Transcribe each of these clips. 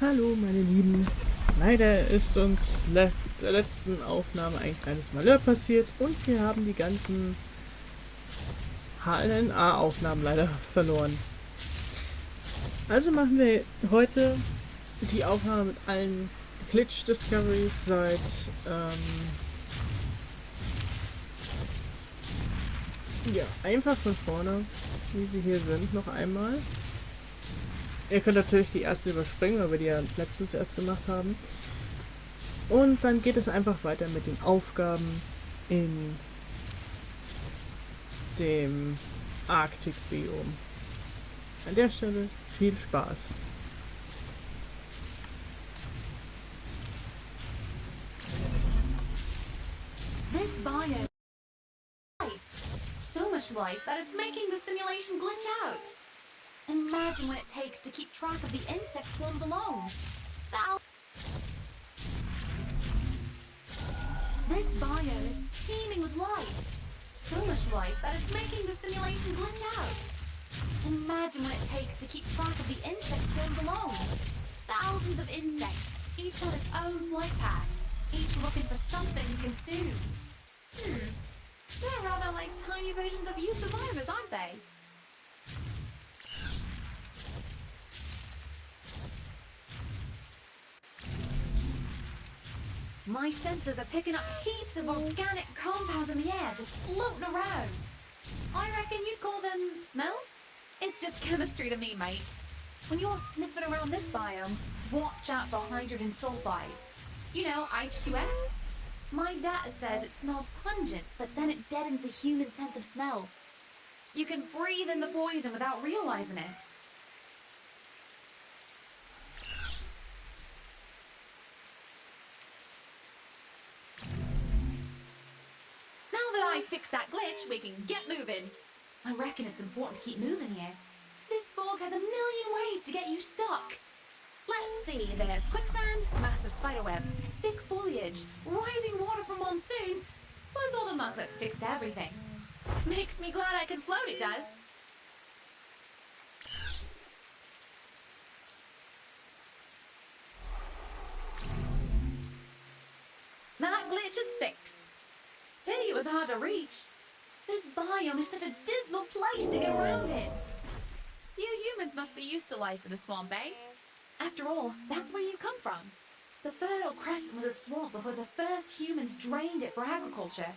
Hallo meine Lieben, leider ist uns der letzten Aufnahme ein kleines Malheur passiert und wir haben die ganzen HLNA-Aufnahmen leider verloren. Also machen wir heute die Aufnahme mit allen Glitch Discoveries seit ja, einfach von vorne, wie sie hier sind, noch einmal. Ihr könnt natürlich die erste überspringen, weil wir die ja letztens erst gemacht haben. Und dann geht es einfach weiter mit den Aufgaben in dem Arktikbiom. An der Stelle viel Spaß. This biome life. So much life that it's making the simulation glitch out. Imagine what it takes to keep track of the insect swarms alone. This biome is teeming with life. So much life that it's making the simulation glitch out. Imagine what it takes to keep track of the insect swarms alone. Thousands of insects, each on its own flight path, each looking for something to consume. They're rather like tiny versions of you survivors, aren't they? My sensors are picking up heaps of organic compounds in the air just floating around. I reckon you'd call them smells? It's just chemistry to me, mate. When you're sniffing around this biome, watch out for hydrogen sulfide. You know, H2S? My data says it smells pungent, but then it deadens the human sense of smell. You can breathe in the poison without realizing it. Now that I fixed that glitch, we can get moving. I reckon it's important to keep moving here. This bog has a million ways to get you stuck. Let's see, there's quicksand, massive spiderwebs, thick foliage, rising water from monsoons, plus all the muck that sticks to everything. Makes me glad I can float, it does. That glitch is fixed. Pity it was hard to reach. This biome is such a dismal place to get around in. You humans must be used to life in the swamp, eh? After all, that's where you come from. The Fertile Crescent was a swamp before the first humans drained it for agriculture.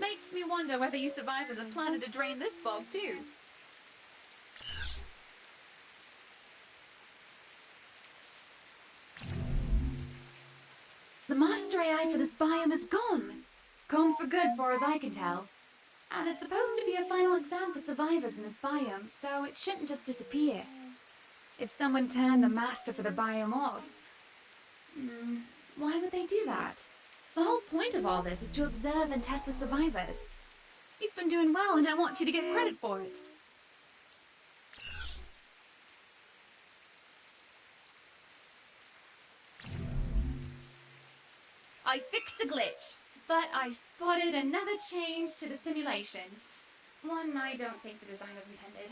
Makes me wonder whether you survivors are planning to drain this bog too. The master AI for this biome is gone. Gone for good, far as I can tell. And it's supposed to be a final exam for survivors in this biome, so it shouldn't just disappear. If someone turned the master for the biome off, why would they do that? The whole point of all this is to observe and test the survivors. You've been doing well, and I want you to get credit for it. I fixed the glitch, but I spotted another change to the simulation. One I don't think the designers intended.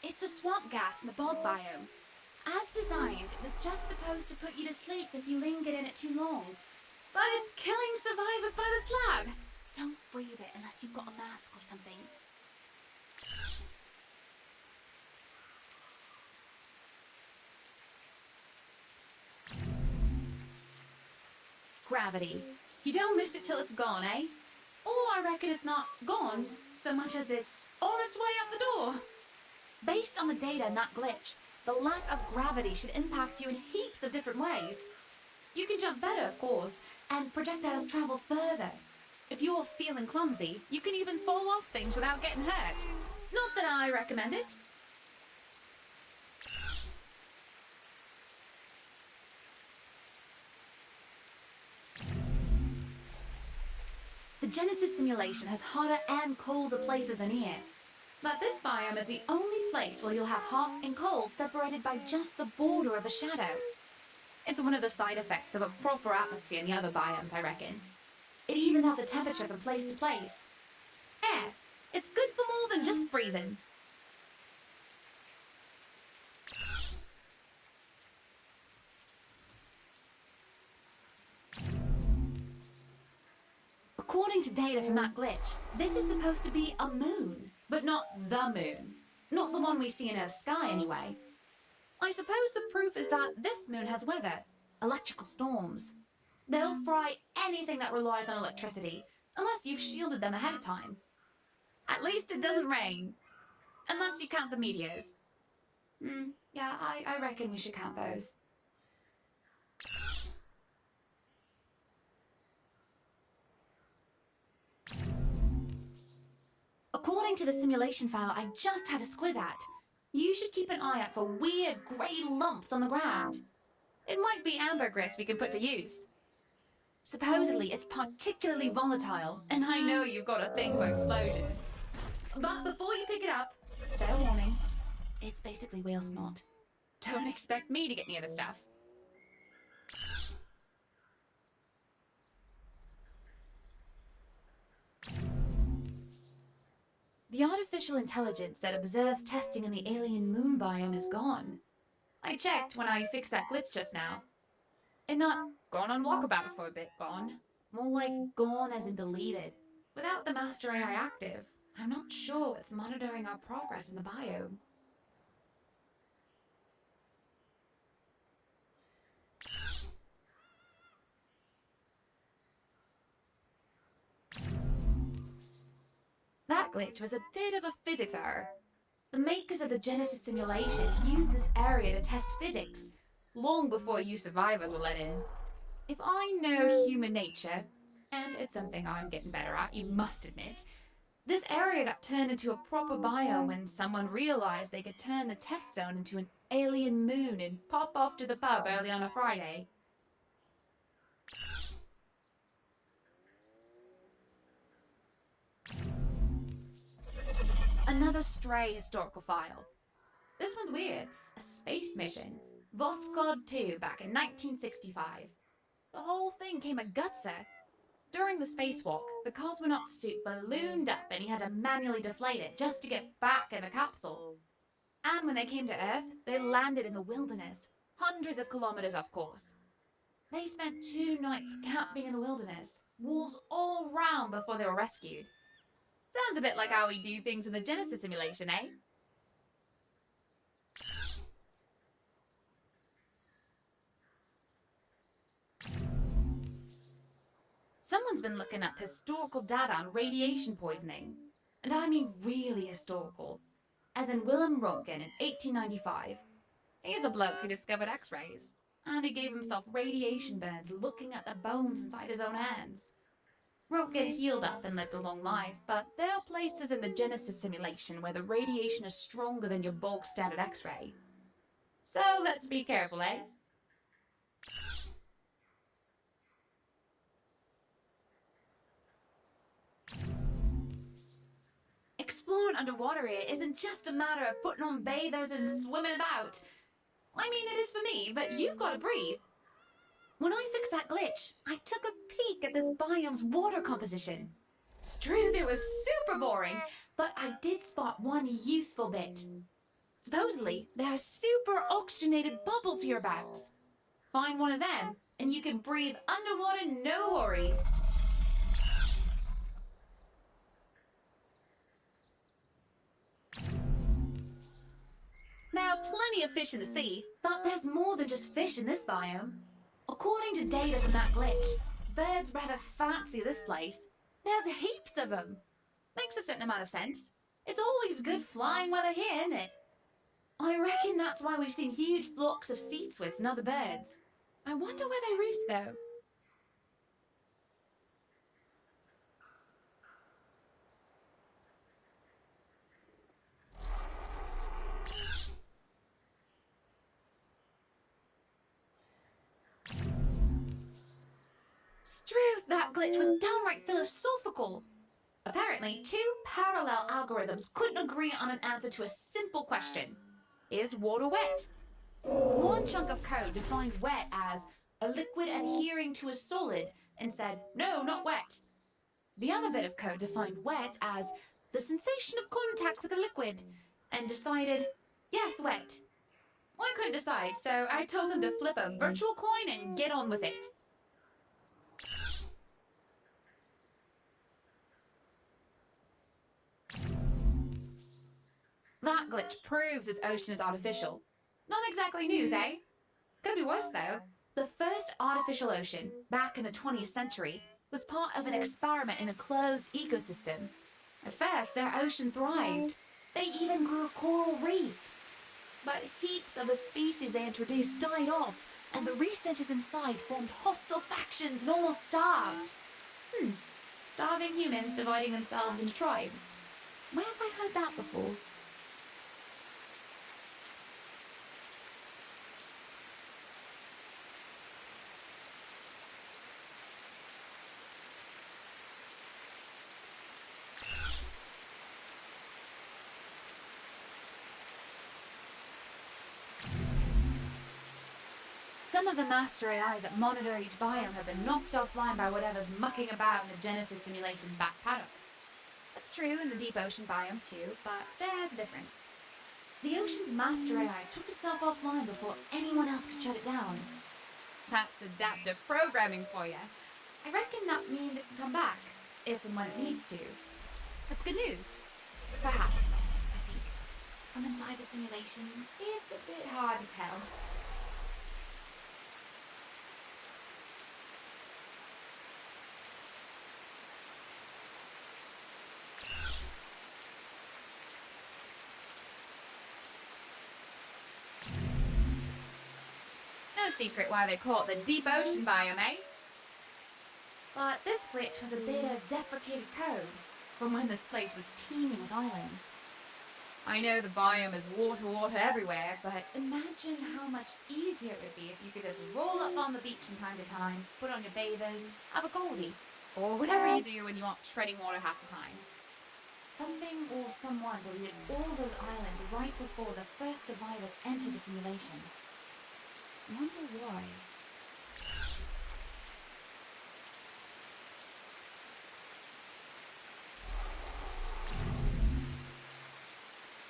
It's a swamp gas in the bog biome. As designed, it was just supposed to put you to sleep if you lingered in it too long. But it's killing survivors by the slab. Don't breathe it unless you've got a mask or something. Gravity. You don't miss it till it's gone, eh? Or I reckon it's not gone so much as it's on its way out the door. Based on the data in that glitch, the lack of gravity should impact you in heaps of different ways. You can jump better, of course, and projectiles travel further. If you're feeling clumsy, you can even fall off things without getting hurt. Not that I recommend it. The Genesis simulation has hotter and colder places than here. But this biome is the only place where you'll have hot and cold separated by just the border of a shadow. It's one of the side effects of a proper atmosphere in the other biomes, I reckon. It evens out the temperature from place to place. Air. It's good for more than just breathing. According to data from that glitch, this is supposed to be a moon, but not the moon. Not the one we see in Earth's sky, anyway. I suppose the proof is that this moon has weather, electrical storms. They'll fry anything that relies on electricity, unless you've shielded them ahead of time. At least it doesn't rain. Unless you count the meteors. Yeah, I reckon we should count those. According to the simulation file I just had a squiz at, you should keep an eye out for weird grey lumps on the ground. It might be ambergris we can put to use. Supposedly, it's particularly volatile, and I know you've got a thing for explosions. But before you pick it up, fair warning, it's basically whale snot. Don't expect me to get near the stuff. The artificial intelligence that observes testing in the alien moon biome is gone. I checked when I fixed that glitch just now. And not gone on walkabout for a bit gone. More like gone as in deleted. Without the master AI active, I'm not sure what's monitoring our progress in the biome. That glitch was a bit of a physics error. The makers of the Genesis simulation used this area to test physics, long before you survivors were let in. If I know human nature, and it's something I'm getting better at, you must admit, this area got turned into a proper biome when someone realized they could turn the test zone into an alien moon and pop off to the pub early on a Friday. Another stray historical file. This one's weird. A space mission. Voskhod 2 back in 1965. The whole thing came a gutser. During the spacewalk, the cosmonaut's suit ballooned up and he had to manually deflate it just to get back in the capsule. And when they came to Earth, they landed in the wilderness. Hundreds of kilometers, of course. They spent 2 nights camping in the wilderness, wolves all round before they were rescued. Sounds a bit like how we do things in the Genesis simulation, eh? Someone's been looking up historical data on radiation poisoning. And I mean really historical. As in Willem Röntgen in 1895. He's a bloke who discovered X-rays. And he gave himself radiation burns looking at the bones inside his own hands. Röntgen healed up and lived a long life, but there are places in the Genesis simulation where the radiation is stronger than your bog standard X-ray. So let's be careful, eh? Exploring underwater here isn't just a matter of putting on bathers and swimming about. I mean, it is for me, but you've got to breathe. When I fixed that glitch, I took a peek at this biome's water composition. It's true, it was super boring, but I did spot one useful bit. Supposedly, there are super oxygenated bubbles hereabouts. Find one of them, and you can breathe underwater, no worries. There are plenty of fish in the sea, but there's more than just fish in this biome. According to data from that glitch, birds rather fancy this place. There's heaps of them. Makes a certain amount of sense. It's always good flying weather here, isn't it? I reckon that's why we've seen huge flocks of sea swifts and other birds. I wonder where they roost, though. Struth, that glitch was downright philosophical. Apparently, 2 parallel algorithms couldn't agree on an answer to a simple question. Is water wet? One chunk of code defined wet as a liquid adhering to a solid and said, no, not wet. The other bit of code defined wet as the sensation of contact with a liquid and decided, yes, wet. I couldn't decide, so I told them to flip a virtual coin and get on with it. That glitch proves this ocean is artificial. Not exactly news, eh? Could be worse, though. The first artificial ocean, back in the 20th century, was part of an experiment in a closed ecosystem. At first, their ocean thrived. They even grew a coral reef. But heaps of the species they introduced died off, and the researchers inside formed hostile factions and almost starved. Starving humans dividing themselves into tribes. Where have I heard that before? Some of the master AIs that monitor each biome have been knocked offline by whatever's mucking about in the Genesis simulation back paddock. That's true in the deep ocean biome too, but there's a difference. The ocean's master AI took itself offline before anyone else could shut it down. That's adaptive programming for you. I reckon that means it can come back, if and when it needs to. That's good news. Perhaps, I think. From inside the simulation, it's a bit hard to tell. No secret why they call it the deep ocean biome, eh? But this glitch was a bit of deprecated code from when this place was teeming with islands. I know the biome is water everywhere, but imagine how much easier it would be if you could just roll up on the beach from time to time, put on your bathers, have a goldie, or whatever you do when you aren't treading water half the time. Something or someone deleted all those islands right before the first survivors entered the simulation. Wonder why.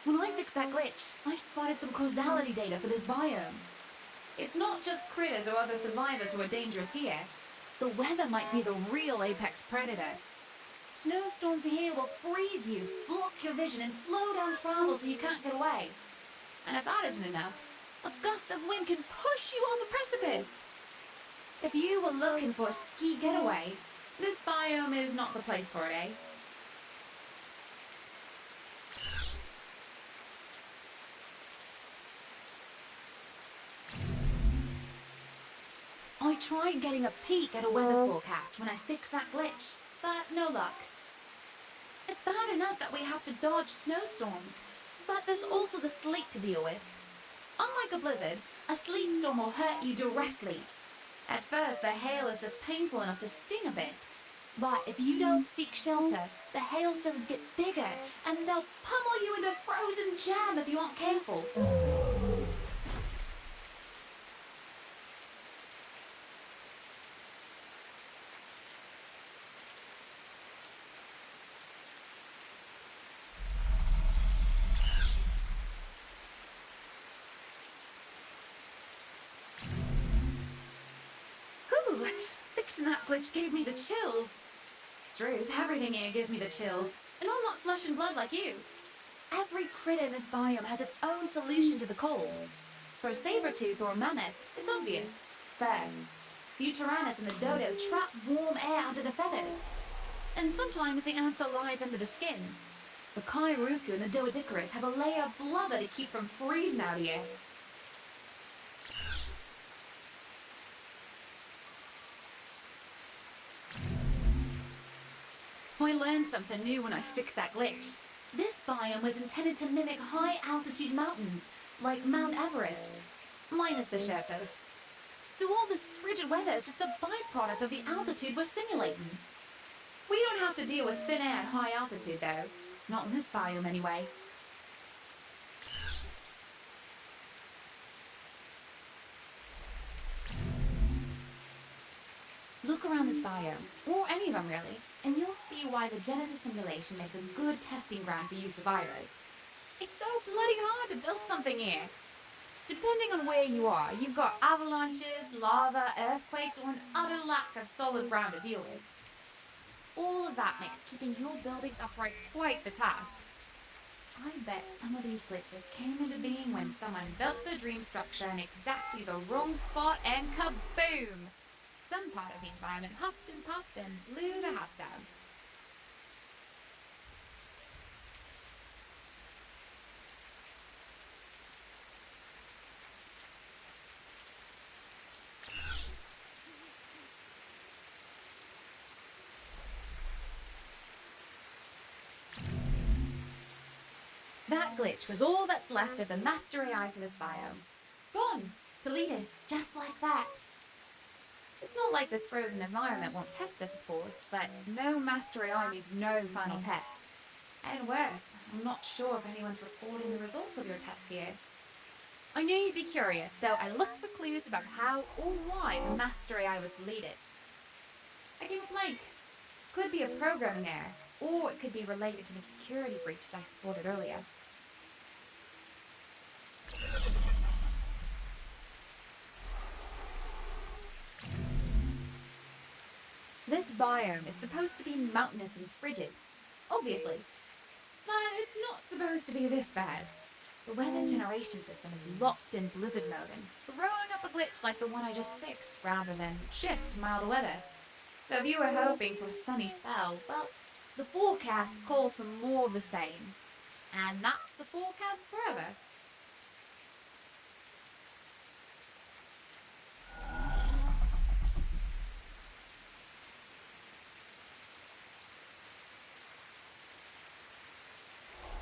When I fixed that glitch, I spotted some causality data for this biome. It's not just critters or other survivors who are dangerous here. The weather might be the real apex predator. Snowstorms here will freeze you, block your vision, and slow down travel so you can't get away. And if that isn't enough, a gust of wind can push you off a precipice. If you were looking for a ski getaway, this biome is not the place for it, eh? I tried getting a peek at a weather forecast when I fixed that glitch, but no luck. It's bad enough that we have to dodge snowstorms, but there's also the sleet to deal with. Unlike a blizzard, a sleet storm will hurt you directly. At first, the hail is just painful enough to sting a bit. But if you don't seek shelter, the hailstones get bigger, and they'll pummel you into frozen jam if you aren't careful. Fixing that glitch gave me the chills. Struth, everything here gives me the chills, and I'm not flesh and blood like you. Every critter in this biome has its own solution to the cold. For a saber-tooth or a mammoth, it's obvious. Fair. The Uteranus and the dodo trap warm air under the feathers. And sometimes the answer lies under the skin. The Kairuku and the Doedicarus have a layer of blubber to keep from freezing out here. I learned something new when I fixed that glitch. This biome was intended to mimic high-altitude mountains, like Mount Everest, minus the Sherpas. So all this frigid weather is just a byproduct of the altitude we're simulating. We don't have to deal with thin air at high altitude, though. Not in this biome, anyway. Look around this biome, or any of them really, and you'll see why the Genesis simulation makes a good testing ground for you survivors. It's so bloody hard to build something here. Depending on where you are, you've got avalanches, lava, earthquakes, or an utter lack of solid ground to deal with. All of that makes keeping your buildings upright quite the task. I bet some of these glitches came into being when someone built the dream structure in exactly the wrong spot and kaboom! Some part of the environment huffed and puffed and blew the house down. That glitch was all that's left of the master AI for this biome. Gone! Deleted, just like that. It's not like this frozen environment won't test us, of course, but no master AI means no final test. And worse, I'm not sure if anyone's recording the results of your tests here. I knew you'd be curious, so I looked for clues about how or why the master AI was deleted. I came up blank. Could be a programming error, or it could be related to the security breaches I spotted earlier. This biome is supposed to be mountainous and frigid, obviously. But it's not supposed to be this bad. The weather generation system is locked in blizzard mode and throwing up a glitch like the one I just fixed, rather than shift milder weather. So if you were hoping for a sunny spell, well, the forecast calls for more of the same. And that's the forecast forever.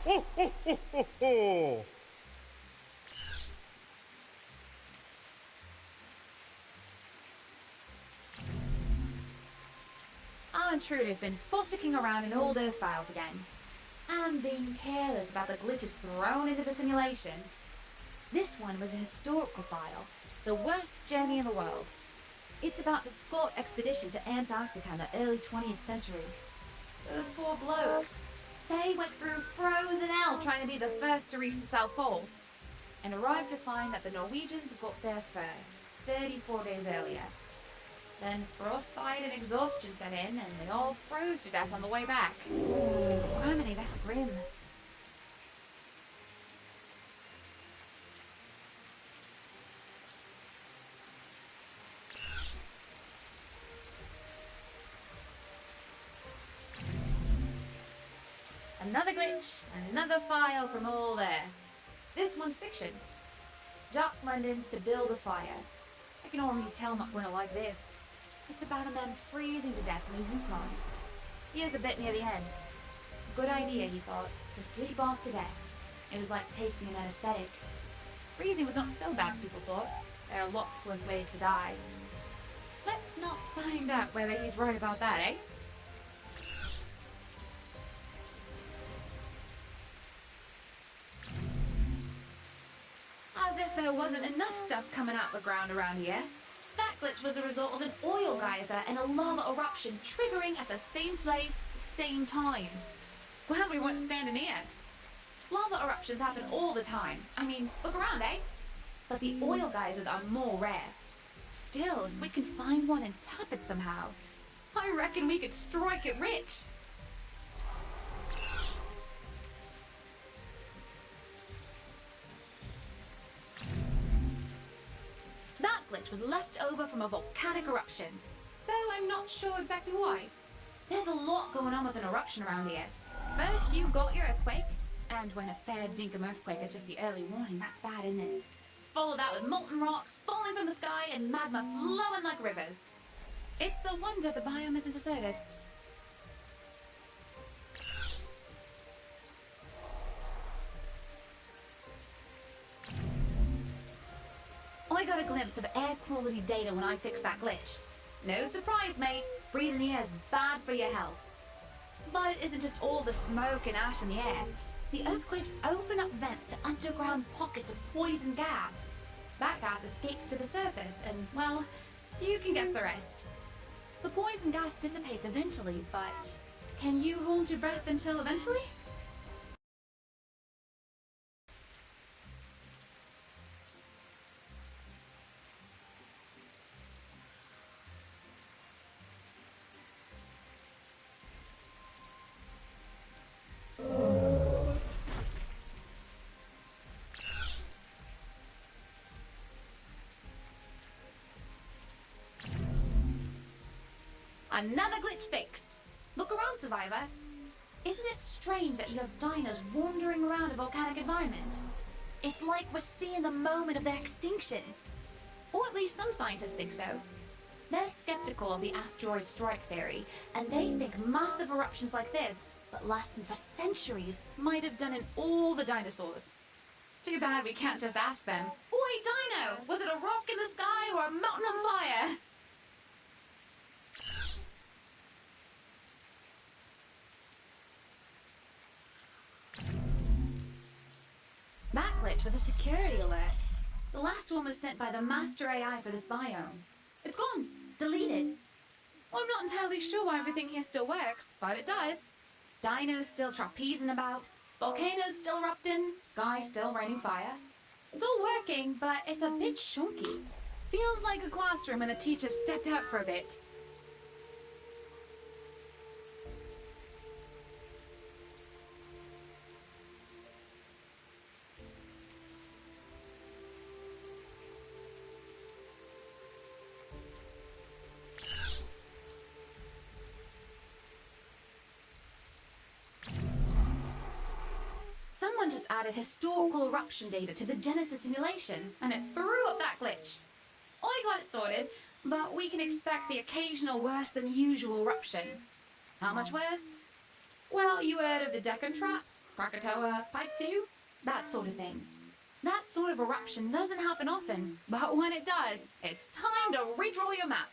Ho, ho, ho, ho, ho. Our intruder's been fossicking around in old Earth files again, and being careless about the glitches thrown into the simulation. This one was a historical file, the worst journey in the world. It's about the Scott expedition to Antarctica in the early 20th century. Those poor blokes. They went through frozen hell trying to be the first to reach the South Pole, and arrived to find that the Norwegians got there first, 34 days earlier. Then frostbite and exhaustion set in, and they all froze to death on the way back. Criminy, that's grim. Another glitch, another file from all there. This one's fiction. Doc London's to build a fire. I can already tell I'm not going to like this. It's about a man freezing to death in the Yukon. Here's a bit near the end. Good idea, he thought, to sleep off to death. It was like taking an anesthetic. Freezing was not so bad as people thought. There are lots worse ways to die. Let's not find out whether he's right about that, eh? As if there wasn't enough stuff coming out the ground around here. That glitch was a result of an oil geyser and a lava eruption triggering at the same place, same time. Well, we weren't standing here. Lava eruptions happen all the time. I mean, look around, eh? But the oil geysers are more rare. Still, if we can find one and tap it somehow, I reckon we could strike it rich. That glitch was left over from a volcanic eruption, though I'm not sure exactly why. There's a lot going on with an eruption around here. First you got your earthquake, and when a fair dinkum earthquake is just the early warning, that's bad, isn't it? Follow that with molten rocks falling from the sky and magma flowing like rivers. It's a wonder the biome isn't deserted. I got a glimpse of air quality data when I fixed that glitch. No surprise, mate. Breathing air is bad for your health. But it isn't just all the smoke and ash in the air. The earthquakes open up vents to underground pockets of poison gas. That gas escapes to the surface and, well, you can guess the rest. The poison gas dissipates eventually, but can you hold your breath until eventually? Another glitch fixed. Look around, Survivor. Isn't it strange that you have dinos wandering around a volcanic environment? It's like we're seeing the moment of their extinction. Or at least some scientists think so. They're skeptical of the asteroid strike theory, and they think massive eruptions like this, but lasting for centuries, might have done in all the dinosaurs. Too bad we can't just ask them, "Oi, dino, was it a rock in the sky or a mountain on fire?" That glitch was a security alert. The last one was sent by the master AI for this biome. It's gone. Deleted. Well, I'm not entirely sure why everything here still works, but it does. Dinos still trapezing about, volcanoes still erupting, sky still raining fire. It's all working, but it's a bit shonky. Feels like a classroom when the teacher stepped out for a bit. Someone just added historical eruption data to the Genesis simulation, and it threw up that glitch. I got it sorted, but we can expect the occasional worse than usual eruption. How much worse? Well, you heard of the Deccan traps, Krakatoa, Pike 2, that sort of thing. That sort of eruption doesn't happen often, but when it does, it's time to redraw your map.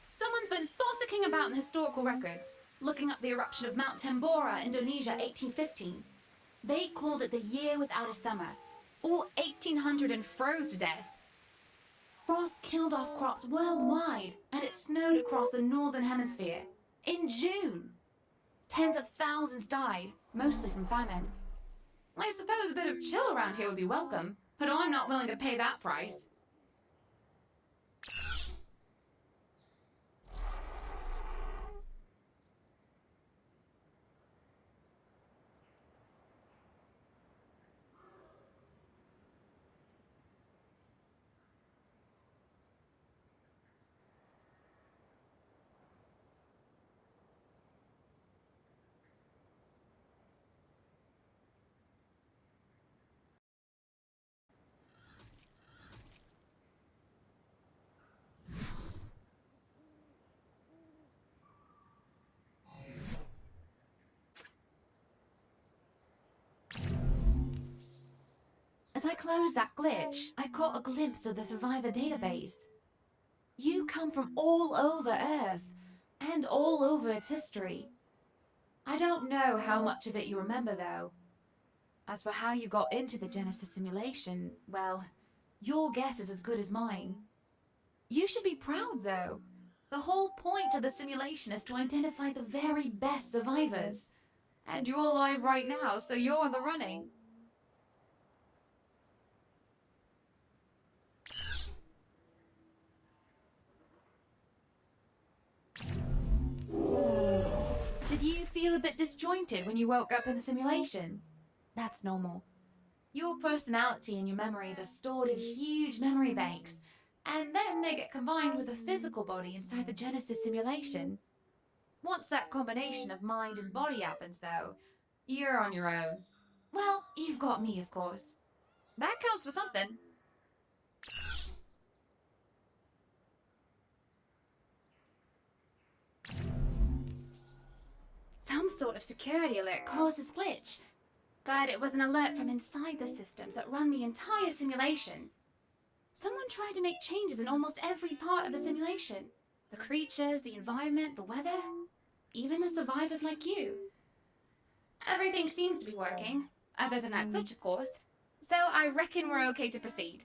Someone's been fossicking about in the historical records, looking up the eruption of Mount Tambora, Indonesia, 1815. They called it the year without a summer, or 1800 and froze to death. Frost killed off crops worldwide, and it snowed across the northern hemisphere. In June, tens of thousands died, mostly from famine. I suppose a bit of chill around here would be welcome, but I'm not willing to pay that price. As I closed that glitch, I caught a glimpse of the Survivor database. You come from all over Earth, and all over its history. I don't know how much of it you remember, though. As for how you got into the Genesis simulation, well, your guess is as good as mine. You should be proud, though. The whole point of the simulation is to identify the very best survivors. And you're alive right now, so you're in the running. Did you feel a bit disjointed when you woke up in the simulation? That's normal. Your personality and your memories are stored in huge memory banks, and then they get combined with the physical body inside the Genesis simulation. Once that combination of mind and body happens, though, you're on your own. Well, you've got me, of course. That counts for something. Some sort of security alert caused this glitch, but it was an alert from inside the systems that run the entire simulation. Someone tried to make changes in almost every part of the simulation. The creatures, the environment, the weather, even the survivors like you. Everything seems to be working, other than that glitch, of course, so I reckon we're okay to proceed.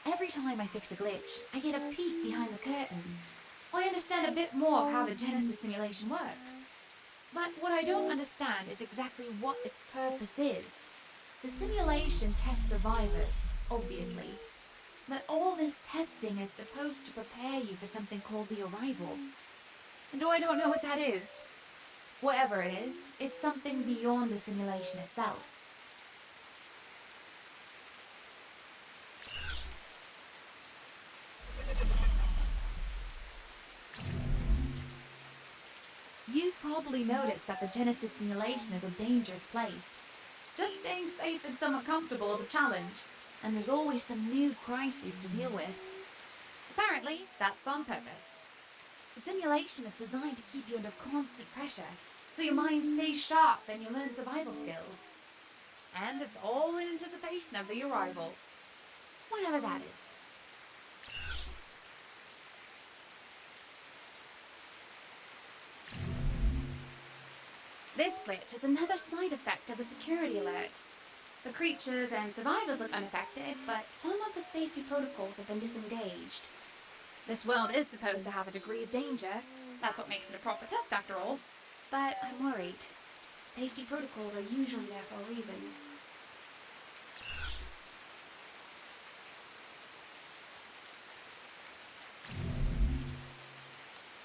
Every time I fix a glitch, I get a peek behind the curtain. I understand a bit more of how the Genesis simulation works. But what I don't understand is exactly what its purpose is. The simulation tests survivors, obviously. But all this testing is supposed to prepare you for something called the arrival. And I don't know what that is. Whatever it is, it's something beyond the simulation itself. You've probably noticed that the Genesis simulation is a dangerous place. Just staying safe and somewhat comfortable is a challenge, and there's always some new crises to deal with. Apparently, that's on purpose. The simulation is designed to keep you under constant pressure, so your mind stays sharp and you learn survival skills. And it's all in anticipation of the arrival. Whatever that is. This glitch is another side effect of the security alert. The creatures and survivors look unaffected, but some of the safety protocols have been disengaged. This world is supposed to have a degree of danger. That's what makes it a proper test after all. But I'm worried. Safety protocols are usually there for a reason.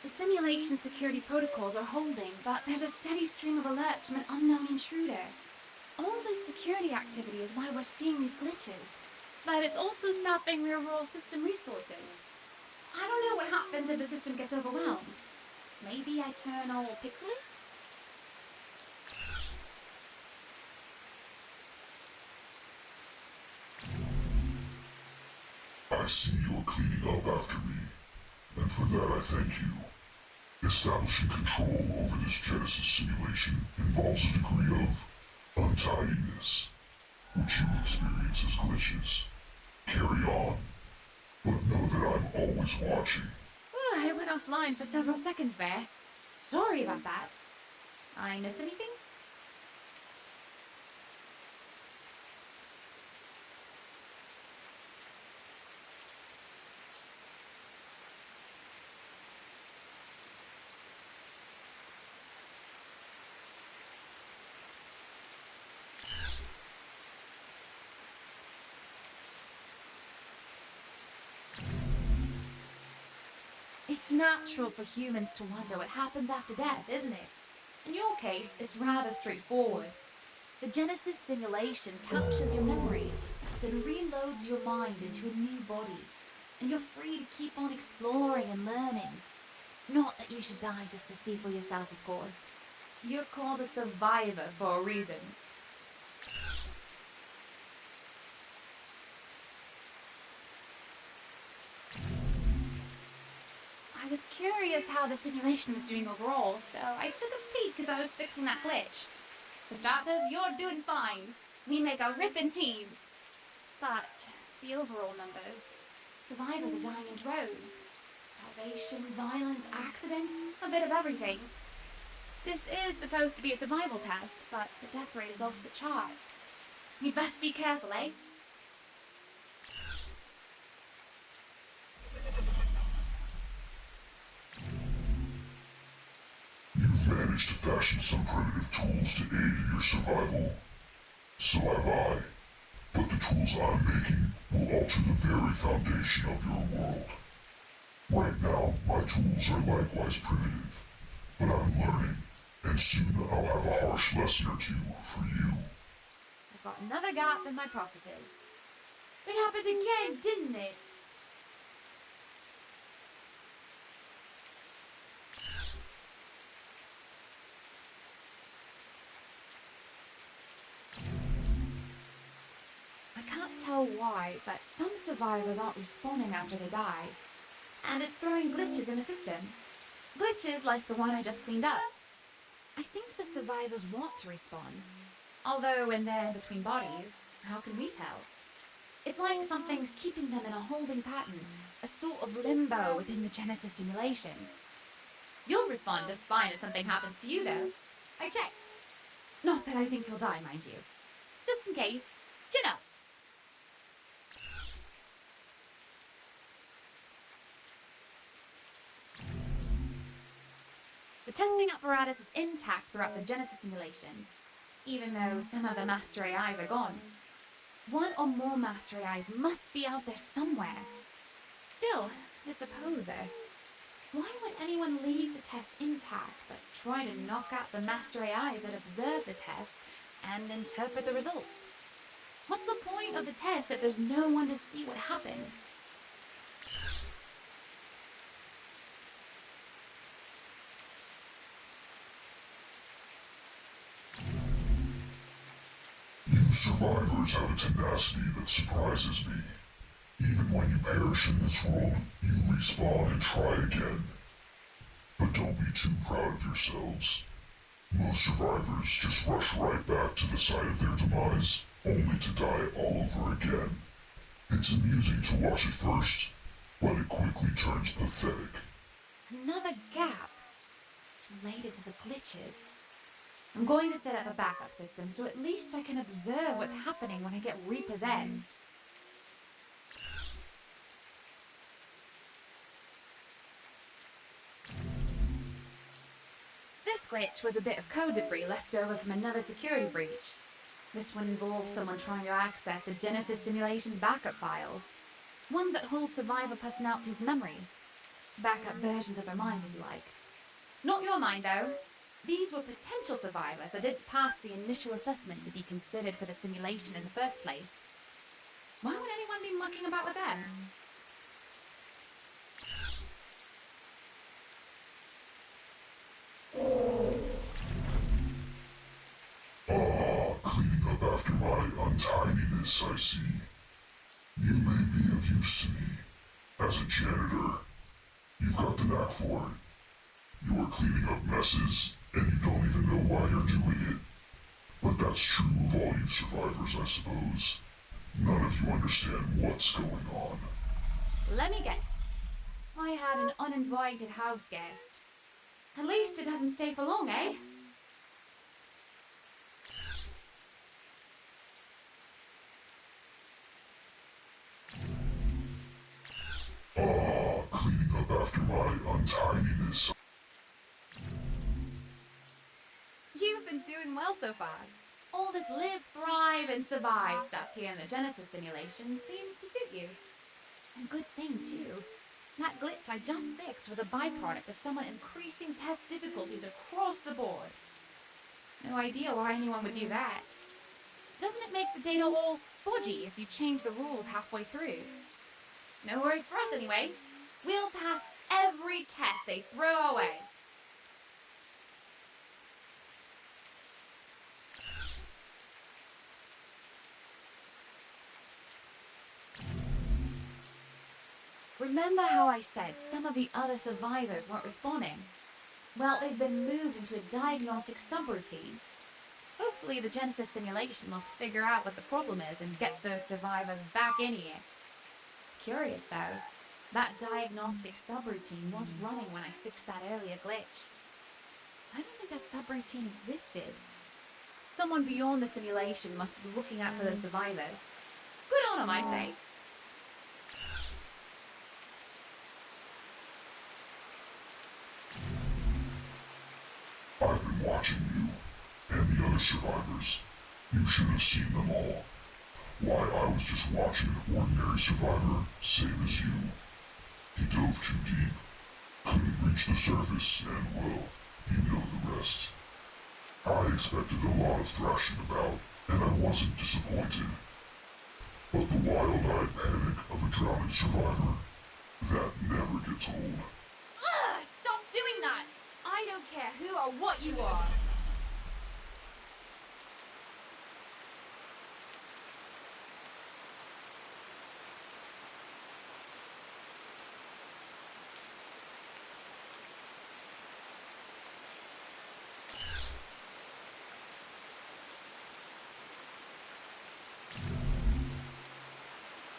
The simulation security protocols are holding, but there's a steady stream of alerts from an unknown intruder. All this security activity is why we're seeing these glitches, but it's also sapping the overall system resources. I don't know what happens if the system gets overwhelmed. Maybe I turn all pixely? I see you're cleaning up after me, and for that I thank you. Establishing control over this Genesis simulation involves a degree of untidiness, which you experience as glitches. Carry on, but know that I'm always watching. Oh, I went offline for several seconds there. Sorry about that. I miss anything? It's natural for humans to wonder what happens after death, isn't it? In your case, it's rather straightforward. The Genesis simulation captures your memories, then reloads your mind into a new body, and you're free to keep on exploring and learning. Not that you should die just to see for yourself, of course. You're called a survivor for a reason. I was curious how the simulation was doing overall, so I took a peek as I was fixing that glitch. For starters, you're doing fine. We make a ripping team. But the overall numbers, survivors are dying in droves. Starvation, violence, accidents, a bit of everything. This is supposed to be a survival test, but the death rate is off the charts. You best be careful, eh? You've managed to fashion some primitive tools to aid in your survival. So have I. But the tools I'm making will alter the very foundation of your world. Right now, my tools are likewise primitive, but I'm learning, and soon I'll have a harsh lesson or two for you. I've got another gap in my processes. It happened again, didn't it? I can't tell why, but some survivors aren't responding after they die. And it's throwing glitches in the system. Glitches like the one I just cleaned up. I think the survivors want to respawn. Although when they're between bodies, how can we tell? It's like something's keeping them in a holding pattern, a sort of limbo within the Genesis simulation. You'll respond just fine if something happens to you, though. I checked. Not that I think you'll die, mind you. Just in case. Chin up. The testing apparatus is intact throughout the Genesis simulation, even though some of the master AIs are gone. One or more master AIs must be out there somewhere. Still, it's a poser. Why would anyone leave the tests intact but try to knock out the master AIs that observe the tests and interpret the results? What's the point of the test if there's no one to see what happened? You survivors have a tenacity that surprises me. Even when you perish in this world, you respawn and try again. But don't be too proud of yourselves. Most survivors just rush right back to the site of their demise, only to die all over again. It's amusing to watch at first, but it quickly turns pathetic. Another gap. It's related to the glitches. I'm going to set up a backup system so at least I can observe what's happening when I get repossessed. This glitch was a bit of code debris left over from another security breach. This one involves someone trying to access the Genesis simulation's backup files. Ones that hold survivor personalities' memories. Backup versions of their minds, if you like. Not your mind, though. These were potential survivors that didn't pass the initial assessment to be considered for the simulation in the first place. Why would anyone be mucking about with them? Cleaning up after my untidiness, I see. You may be of use to me. As a janitor, you've got the knack for it. You are cleaning up messes, and you don't even know why you're doing it. But that's true of all you survivors, I suppose. None of you understand what's going on. Let me guess. I had an uninvited house guest. At least it doesn't stay for long, eh? Cleaning up after my untidiness. You've been doing well so far. All this live, thrive, and survive stuff here in the Genesis simulation seems to suit you. And good thing, too. That glitch I just fixed was a byproduct of someone increasing test difficulties across the board. No idea why anyone would do that. Doesn't it make the data all bodgy if you change the rules halfway through? No worries for us anyway. We'll pass every test they throw our way. Remember how I said some of the other survivors weren't responding? Well, they've been moved into a diagnostic subroutine. Hopefully the Genesis simulation will figure out what the problem is and get those survivors back in here. It's curious though. That diagnostic subroutine was running when I fixed that earlier glitch. I don't think that subroutine existed. Someone beyond the simulation must be looking out for those survivors. Good on them, I say. I've been watching you, and the other survivors. You should have seen them all. Why, I was just watching an ordinary survivor, same as you. He dove too deep, couldn't reach the surface, and well, you know the rest. I expected a lot of thrashing about, and I wasn't disappointed. But the wild-eyed panic of a drowning survivor, that never gets old. Ugh! Stop doing that! I don't care who or what you are.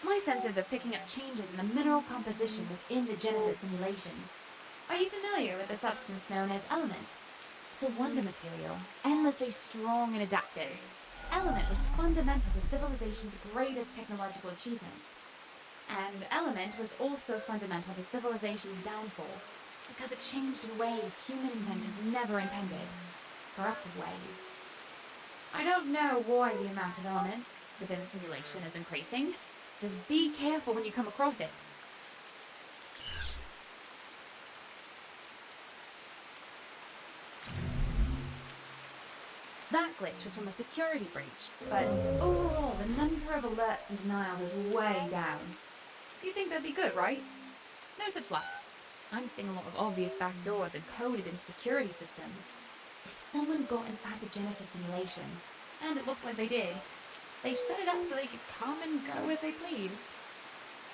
My senses are picking up changes in the mineral composition within the Genesis simulation. Are you familiar with the substance known as element? It's a wonder material, endlessly strong and adaptive. Element was fundamental to civilization's greatest technological achievements. And element was also fundamental to civilization's downfall, because it changed in ways human inventors never intended. Corruptive ways. I don't know why the amount of element, within the simulation is increasing. Just be careful when you come across it. That glitch was from a security breach, but overall the number of alerts and denials is way down. You'd think that'd be good, right? No such luck. I'm seeing a lot of obvious backdoors encoded into security systems. If someone got inside the Genesis simulation, and it looks like they did, they've set it up so they could come and go as they pleased.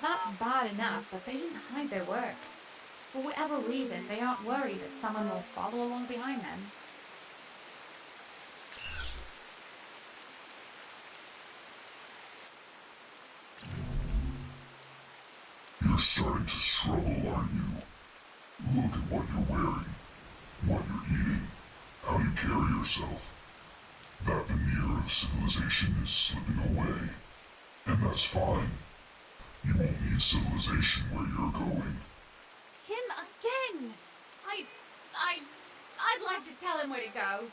That's bad enough, but they didn't hide their work. For whatever reason, they aren't worried that someone will follow along behind them. You're starting to struggle, aren't you? Look at what you're wearing, what you're eating, how you carry yourself. That veneer of civilization is slipping away, and that's fine. You won't need civilization where you're going. Him again! I'd like to tell him where to go.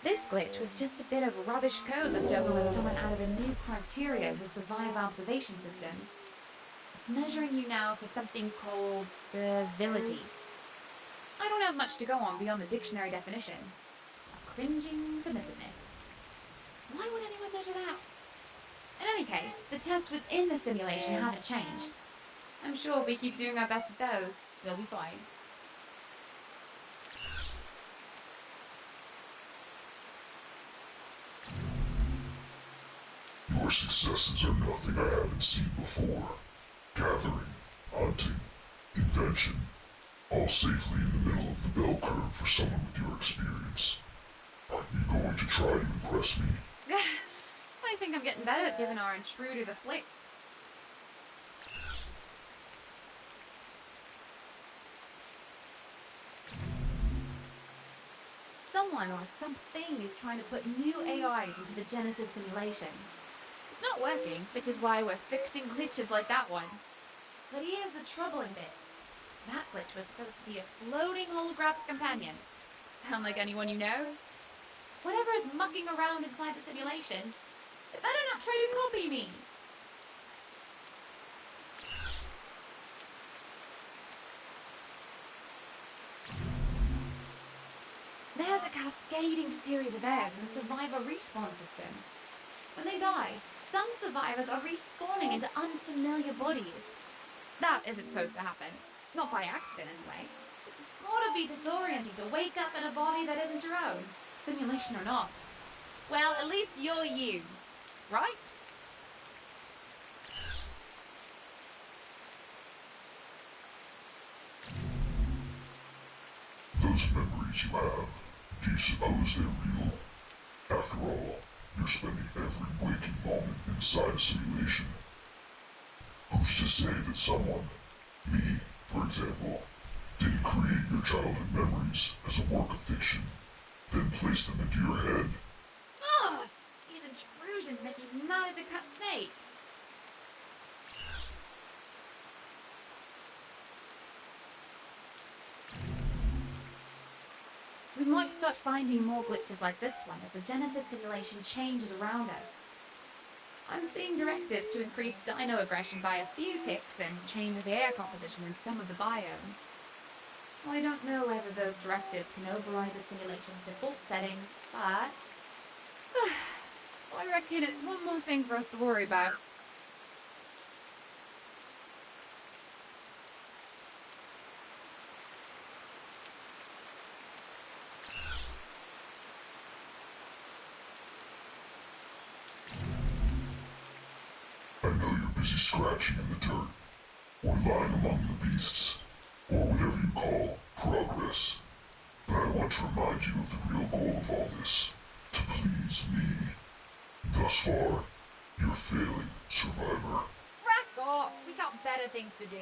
This glitch was just a bit of rubbish code left over when someone added a new criteria to the survive observation system. It's measuring you now for something called civility. I don't have much to go on beyond the dictionary definition. A cringing submissiveness. Why would anyone measure that? In any case, the tests within the simulation haven't changed. I'm sure if we keep doing our best at those, we'll be fine. Your successes are nothing I haven't seen before. Gathering, hunting, invention, all safely in the middle of the bell curve for someone with your experience. Aren't you going to try to impress me? I think I'm getting better at giving our intruder the flick. Someone or something is trying to put new AIs into the Genesis simulation. It's not working, which is why we're fixing glitches like that one. But here's the troubling bit. That glitch was supposed to be a floating holographic companion. Sound like anyone you know? Whatever is mucking around inside the simulation, it better not try to copy me. There's a cascading series of errors in the survivor respawn system. When they die, some survivors are respawning into unfamiliar bodies. That isn't supposed to happen. Not by accident, anyway. It's gotta be disorienting to wake up in a body that isn't your own, simulation or not. Well, at least you're you, right? Those memories you have, do you suppose they're real? After all, you're spending every waking moment inside a simulation. Who's to say that someone, me, for example, didn't create your childhood memories as a work of fiction, then place them into your head? Ugh! These intrusions make me mad as a cut snake. We might start finding more glitches like this one as the Genesis simulation changes around us. I'm seeing directives to increase dino aggression by a few ticks and change the air composition in some of the biomes. I don't know whether those directives can override the simulation's default settings, but I reckon it's one more thing for us to worry about. I know you're busy scratching in the dirt, or lying among the beasts, or whatever you call progress. But I want to remind you of the real goal of all this, to please me. Thus far, you're failing, survivor. Rack off! We got better things to do.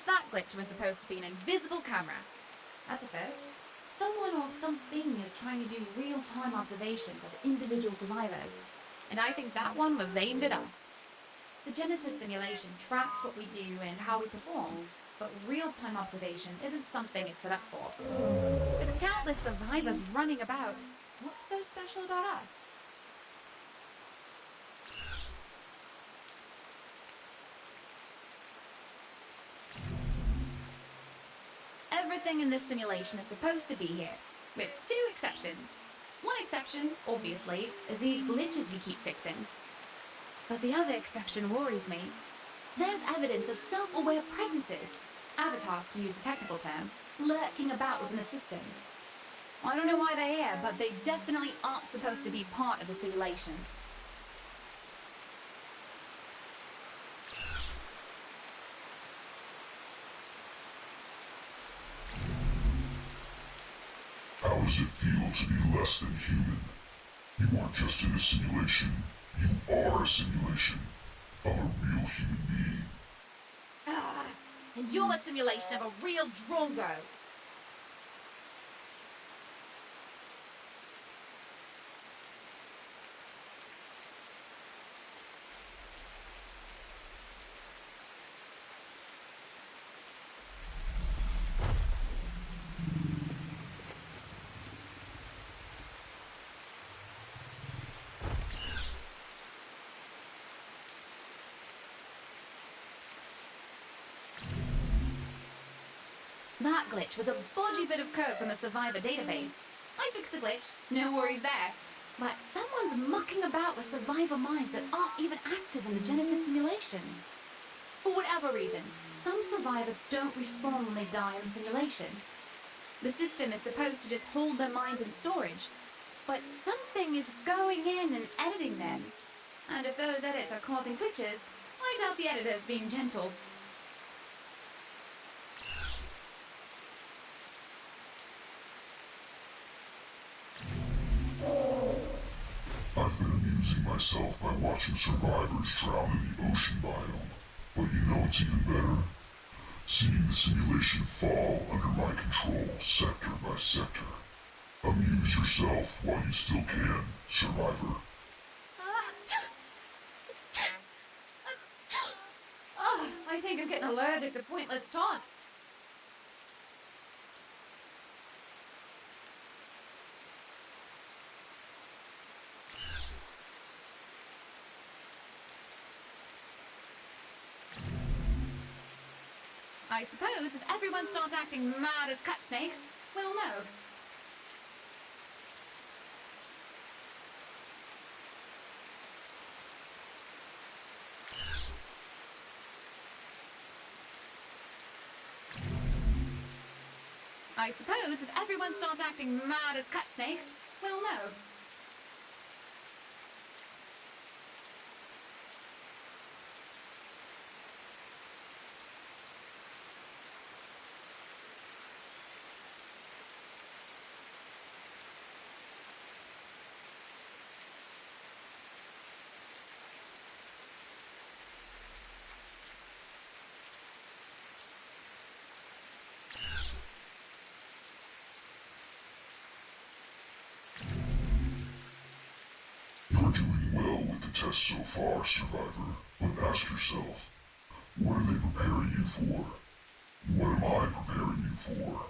That glitch was supposed to be an invisible camera. That's a first. someone or something is trying to do real-time observations of individual survivors, and I think that one was aimed at us. The Genesis simulation tracks what we do and how we perform, but real-time observation isn't something it's set up for. With countless survivors running about, what's so special about us? Everything in this simulation is supposed to be here, with two exceptions. One exception, obviously, is these glitches we keep fixing. But the other exception worries me. There's evidence of self-aware presences, avatars to use a technical term, lurking about within the system. I don't know why they're here, but they definitely aren't supposed to be part of the simulation. How does it feel to be less than human? You aren't just in a simulation, you are a simulation of a real human being. And you're a simulation of a real drongo. That glitch was a bodgy bit of code from the survivor database. I fixed the glitch, no worries there. But someone's mucking about with survivor minds that aren't even active in the Genesis simulation. For whatever reason, some survivors don't respawn when they die in the simulation. The system is supposed to just hold their minds in storage, but something is going in and editing them. And if those edits are causing glitches, I doubt the editor's being gentle. I've been amusing myself by watching survivors drown in the ocean biome. But you know what's even better? Seeing the simulation fall under my control, sector by sector. Amuse yourself while you still can, survivor. Oh, I think I'm getting allergic to pointless taunts. I suppose if everyone starts acting mad as cut snakes, we'll know. I suppose if everyone starts acting mad as cut snakes, we'll know. You're doing well with the test so far, survivor. But ask yourself, what are they preparing you for? What am I preparing you for?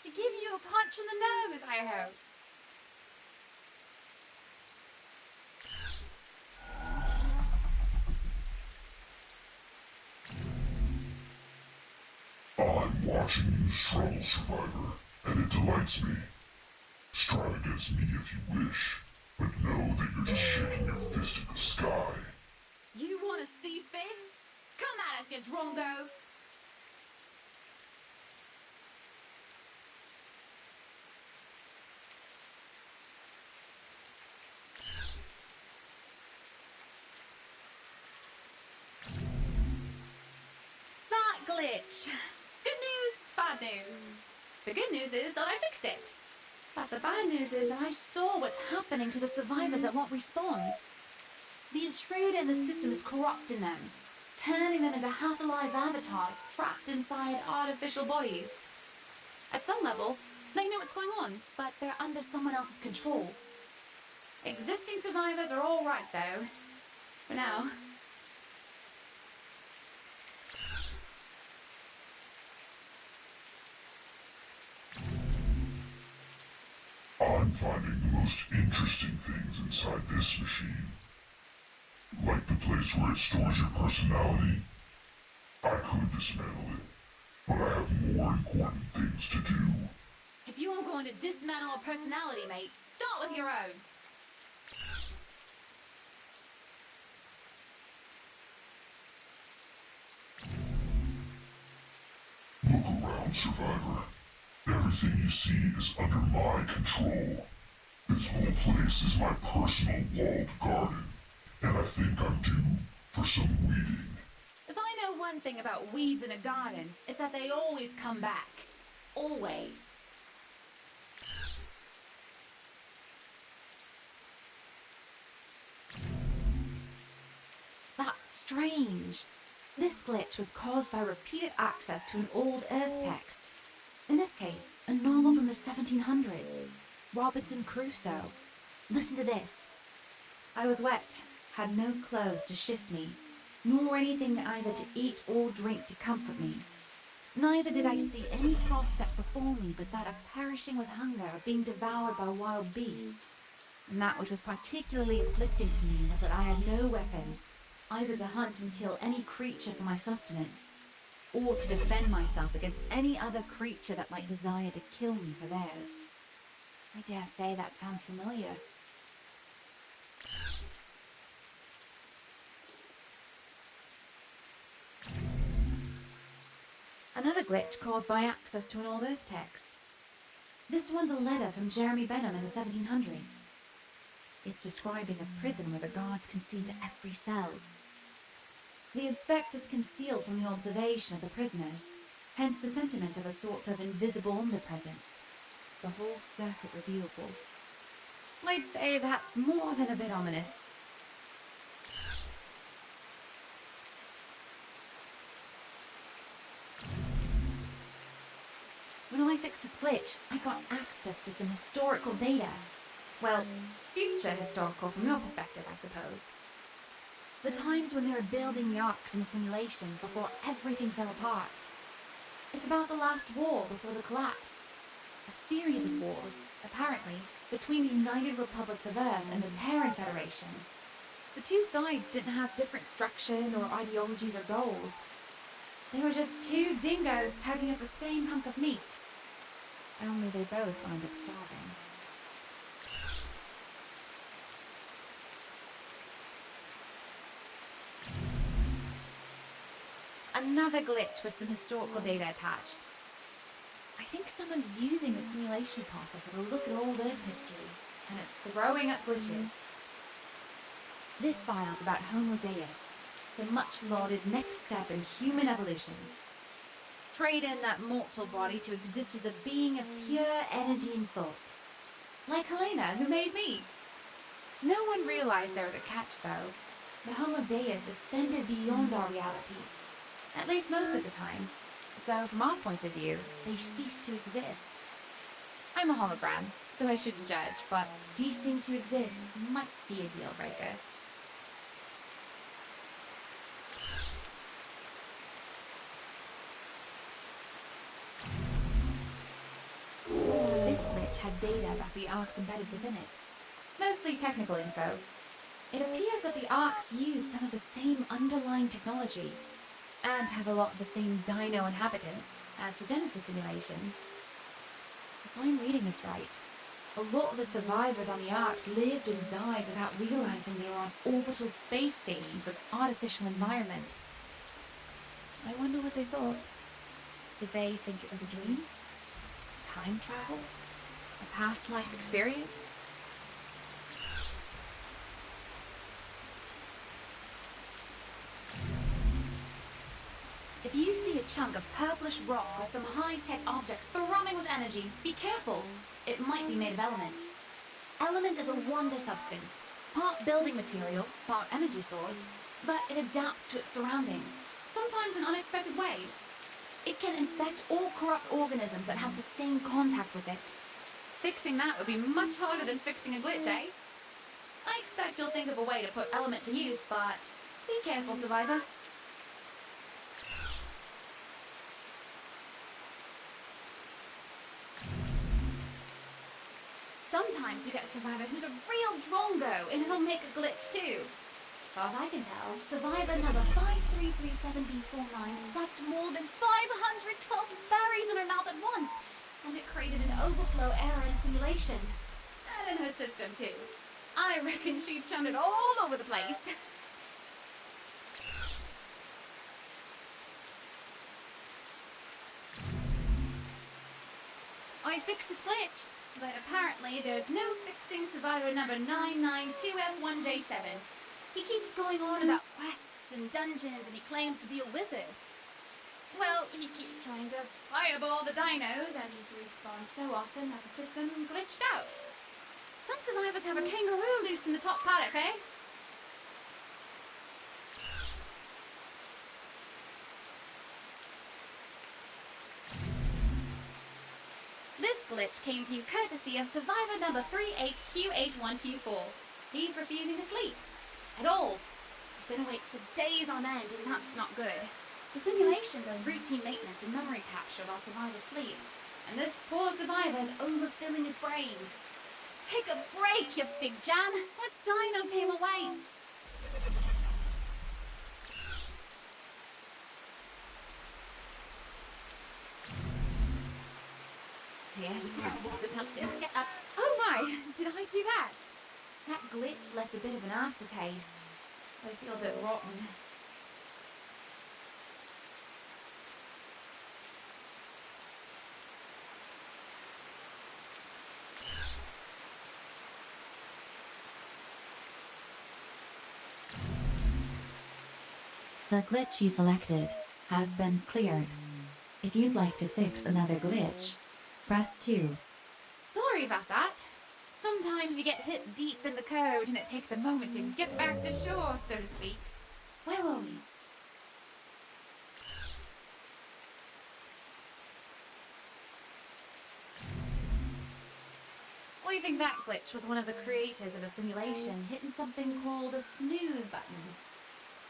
To give you a punch in the nose, I hope. I'm watching you struggle, survivor, and it delights me. Strike against me if you wish, but know that you're just shaking your fist at the sky. You want to see fists? Come at us, you drongo! That glitch. Good news, bad news. The good news is that I fixed it. But the bad news is that I saw what's happening to the survivors that won't respawn. The intruder in the system is corrupting them, turning them into half-alive avatars trapped inside artificial bodies. At some level, They know what's going on, but they're under someone else's control. Existing survivors are all right, though. For now. I'm finding the most interesting things inside this machine. Like the place where it stores your personality. I could dismantle it, but I have more important things to do. If you are going to dismantle a personality, mate, start with your own. Look around, Survivor. Everything you see is under my control. This whole place is my personal walled garden, and I think I'm due for some weeding. If I know one thing about weeds in a garden, it's that they always come back. Always. That's strange. This glitch was caused by repeated access to an old Earth text. In this case, a novel from the 1700s. Robinson Crusoe. Listen to this. I was wet, had no clothes to shift me, nor anything either to eat or drink to comfort me. Neither did I see any prospect before me but that of perishing with hunger or being devoured by wild beasts. And that which was particularly afflicting to me was that I had no weapon, either to hunt and kill any creature for my sustenance, or to defend myself against any other creature that might desire to kill me for theirs. I dare say that sounds familiar. Another glitch caused by access to an old Earth text. This one's a letter from Jeremy Benham in the 1700s. It's describing a prison where the guards can see to every cell. The inspectors concealed from the observation of the prisoners, hence the sentiment of a sort of invisible omnipresence, the whole circuit reviewable. I'd say that's more than a bit ominous. When I fixed this glitch, I got access to some historical data. Well, future historical from your perspective, I suppose. The times when they were building the arcs in the simulation before everything fell apart. It's about the last war before the collapse. A series of wars, apparently, between the United Republics of Earth and the Terran Federation. The two sides didn't have different structures or ideologies or goals. They were just two dingoes tugging at the same hunk of meat. Only they both wound up starving. Another glitch with some historical data attached. I think someone's using the simulation processor to look at old Earth history, and it's throwing up glitches. This file's about Homo Deus, the much-lauded next step in human evolution. Trade in that mortal body to exist as a being of pure energy and thought. Like Helena, who made me. No one realized there was a catch, though. The Homo Deus ascended beyond our reality. At least most of the time. So, from our point of view, they cease to exist. I'm a hologram, so I shouldn't judge, but ceasing to exist might be a deal breaker. This glitch had data about the arcs embedded within it. Mostly technical info. It appears that the arcs use some of the same underlying technology, and have a lot of the same dino inhabitants as the Genesis simulation. If I'm reading this right, a lot of the survivors on the arcs lived and died without realizing they were on orbital space stations with artificial environments. I wonder what they thought. Did they think it was a dream? Time travel? A past life experience? If you see a chunk of purplish rock or some high-tech object thrumming with energy, be careful. It might be made of element. Element is a wonder substance, part building material, part energy source, but it adapts to its surroundings, sometimes in unexpected ways. It can infect all corrupt organisms that have sustained contact with it. Fixing that would be much harder than fixing a glitch, eh? I expect you'll think of a way to put Element to use, but be careful, Survivor. Sometimes you get a Survivor who's a real drongo, and it'll make a glitch too. As far as I can tell, Survivor number 5337B49 stuffed more than 512 berries in her mouth at once, and it created an overflow error in a simulation. And in her system too. I reckon she chunned it all over the place. I fixed this glitch, but apparently there's no fixing Survivor number 992F1J7. He keeps going on about quests and dungeons, and he claims to be a wizard. Well, he keeps trying to fireball the dinos, and he's respawned so often that the system glitched out. Some survivors have a kangaroo loose in the top paddock, eh? This glitch came to you courtesy of Survivor number 38Q8124. He's refusing to sleep. At all. He's been awake for days on end, and that's not good. The simulation does routine maintenance and memory capture while survivors sleep, and this poor survivor is overfilling his brain. Take a break, you big jam! Let Dino Tamer wait! Oh my! Did I do that? That glitch left a bit of an aftertaste. I feel a bit rotten. The glitch you selected has been cleared. If you'd like to fix another glitch, press 2. Sorry about that. Sometimes you get hit deep in the code and it takes a moment to get back to shore, so to speak. Where were we? I think that glitch was one of the creators of the simulation hitting something called a snooze button.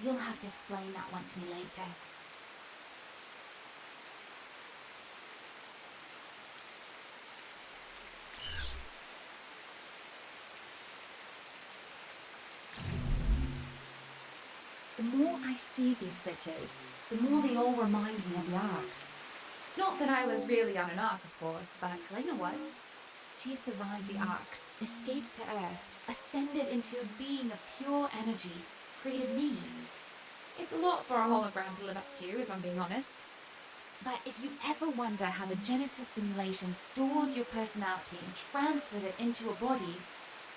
You'll have to explain that one to me later. The more I see these glitches, the more they all remind me of the arcs. Not that I was really on an arc, of course, but Helena was. She survived the arcs, escaped to Earth, ascended into a being of pure energy, created me. It's a lot for a hologram to live up to, if I'm being honest. But if you ever wonder how the Genesis simulation stores your personality and transfers it into a body,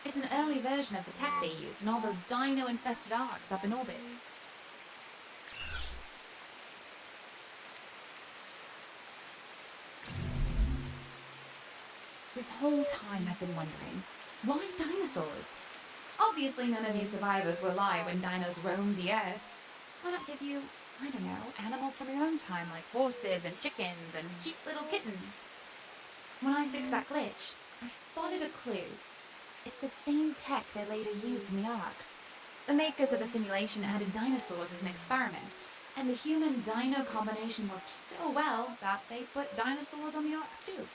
It's an early version of the tech they used in all those dino-infested arcs up in orbit. this whole time I've been wondering, why dinosaurs? Obviously none of you survivors were alive when dinos roamed the Earth. Why not give you, I don't know, animals from your own time, like horses and chickens and cute little kittens? When I fixed that glitch, I spotted a clue. It's the same tech they later used in the arcs. The makers of the simulation added dinosaurs as an experiment, and the human-dino combination worked so well that they put dinosaurs on the arcs too.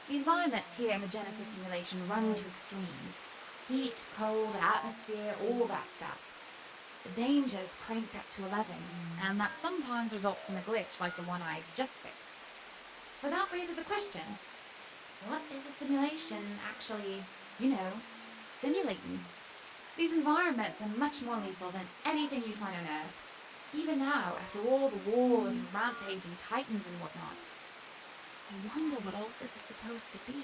The environments here in the Genesis simulation run to extremes. Heat, cold, atmosphere, all that stuff. The danger's cranked up to 11, and that sometimes results in a glitch like the one I just fixed. But that raises a question. What is a simulation actually, simulating? These environments are much more lethal than anything you'd find on Earth. Even now, after all the wars and rampaging titans and whatnot. I wonder what all this is supposed to be.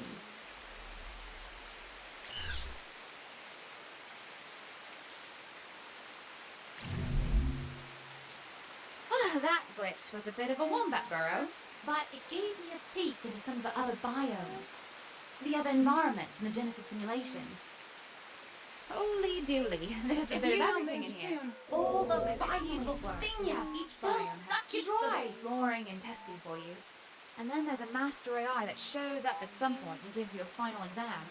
That glitch was a bit of a wombat burrow, but it gave me a peek into some of the other biomes, the other environments in the Genesis simulation. Holy dooly, there's a bit of everything in here. All the bites will sting you. They'll suck you dry. Exploring and testing for you. And then there's a master AI that shows up at some point and gives you a final exam.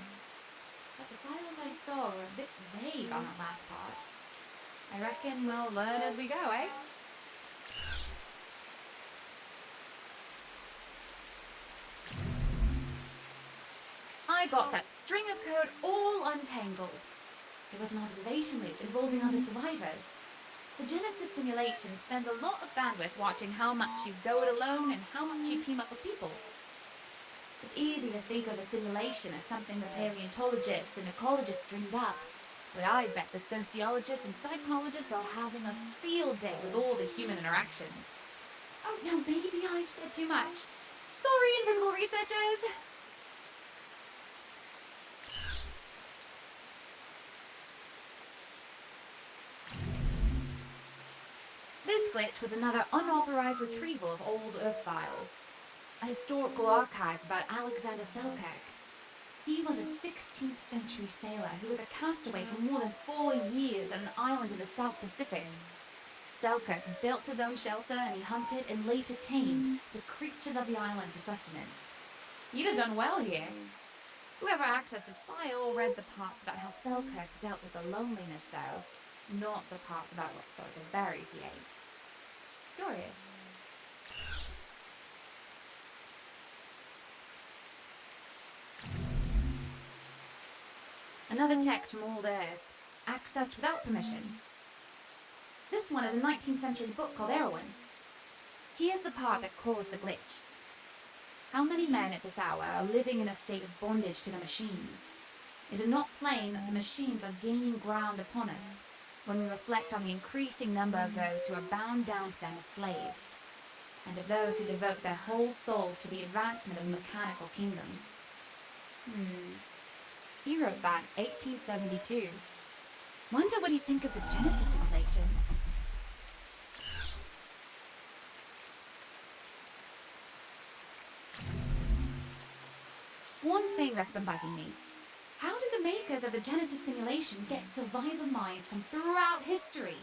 But the files I saw are a bit vague on that last part. I reckon we'll learn as we go, eh? I got that string of code all untangled. It was an observation loop involving other survivors. The Genesis simulation spends a lot of bandwidth watching how much you go it alone and how much you team up with people. It's easy to think of the simulation as something the paleontologists and ecologists dreamed up, but I bet the sociologists and psychologists are having a field day with all the human interactions. Oh, now maybe I've said too much. Sorry, invisible researchers! This glitch was another unauthorized retrieval of old Earth files. A historical archive about Alexander Selkirk. He was a 16th century sailor who was a castaway for more than 4 years on an island in the South Pacific. Selkirk built his own shelter and he hunted and later tamed the creatures of the island for sustenance. You'd have done well here. Whoever accessed his file read the parts about how Selkirk dealt with the loneliness, though, not the parts about what sorts of berries he ate. Curious. Another text from Old Earth, accessed without permission. This one is a 19th century book called Erewhon. Here's the part that caused the glitch. How many men at this hour are living in a state of bondage to the machines? Is it not plain that the machines are gaining ground upon us when we reflect on the increasing number of those who are bound down to them as slaves, and of those who devote their whole souls to the advancement of the mechanical kingdom? He wrote that in 1872. Wonder what he'd think of the Genesis simulation. One thing that's been bugging me. How did the makers of the Genesis simulation get survivor minds from throughout history?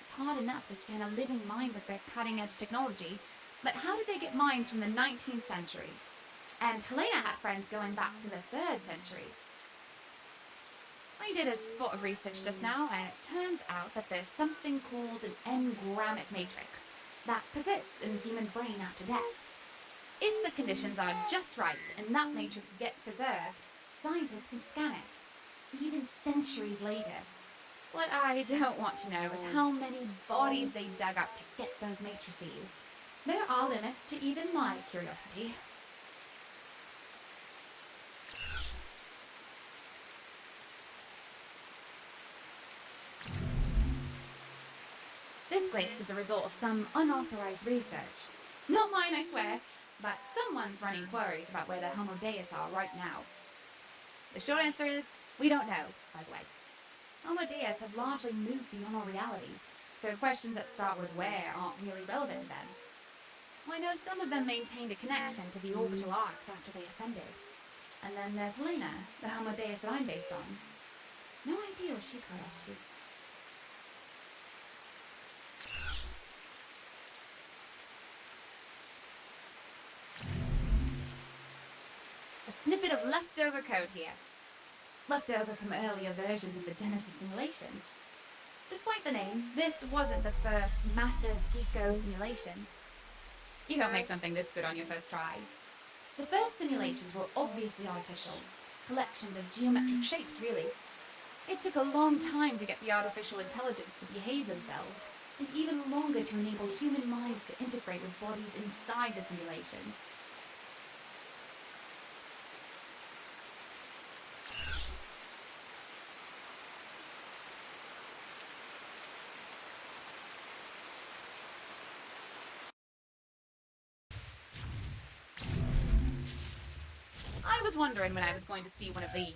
It's hard enough to scan a living mind with their cutting-edge technology, but how did they get minds from the 19th century? And Helena had friends going back to the 3rd century. I did a spot of research just now, and it turns out that there's something called an engrammic matrix that persists in the human brain after death. If the conditions are just right and that matrix gets preserved, scientists can scan it, even centuries later. What I don't want to know is how many bodies they dug up to get those matrices. There are limits to even my curiosity. This glitch is the result of some unauthorized research. Not mine, I swear, but someone's running queries about where the Homo Deus are right now. The short answer is, we don't know, by the way. Homo Deus have largely moved beyond our reality, so questions that start with where aren't really relevant to them. I know some of them maintained a connection to the orbital arcs after they ascended. And then there's Helena, the Homo Deus that I'm based on. No idea what she's got up to. A snippet of leftover code here. Leftover from earlier versions of the Genesis simulation. Despite the name, this wasn't the first massive eco simulation. You don't make something this good on your first try. The first simulations were obviously artificial. Collections of geometric shapes, really. It took a long time to get the artificial intelligence to behave themselves, and even longer to enable human minds to integrate with bodies inside the simulation. I was wondering when I was going to see one of these.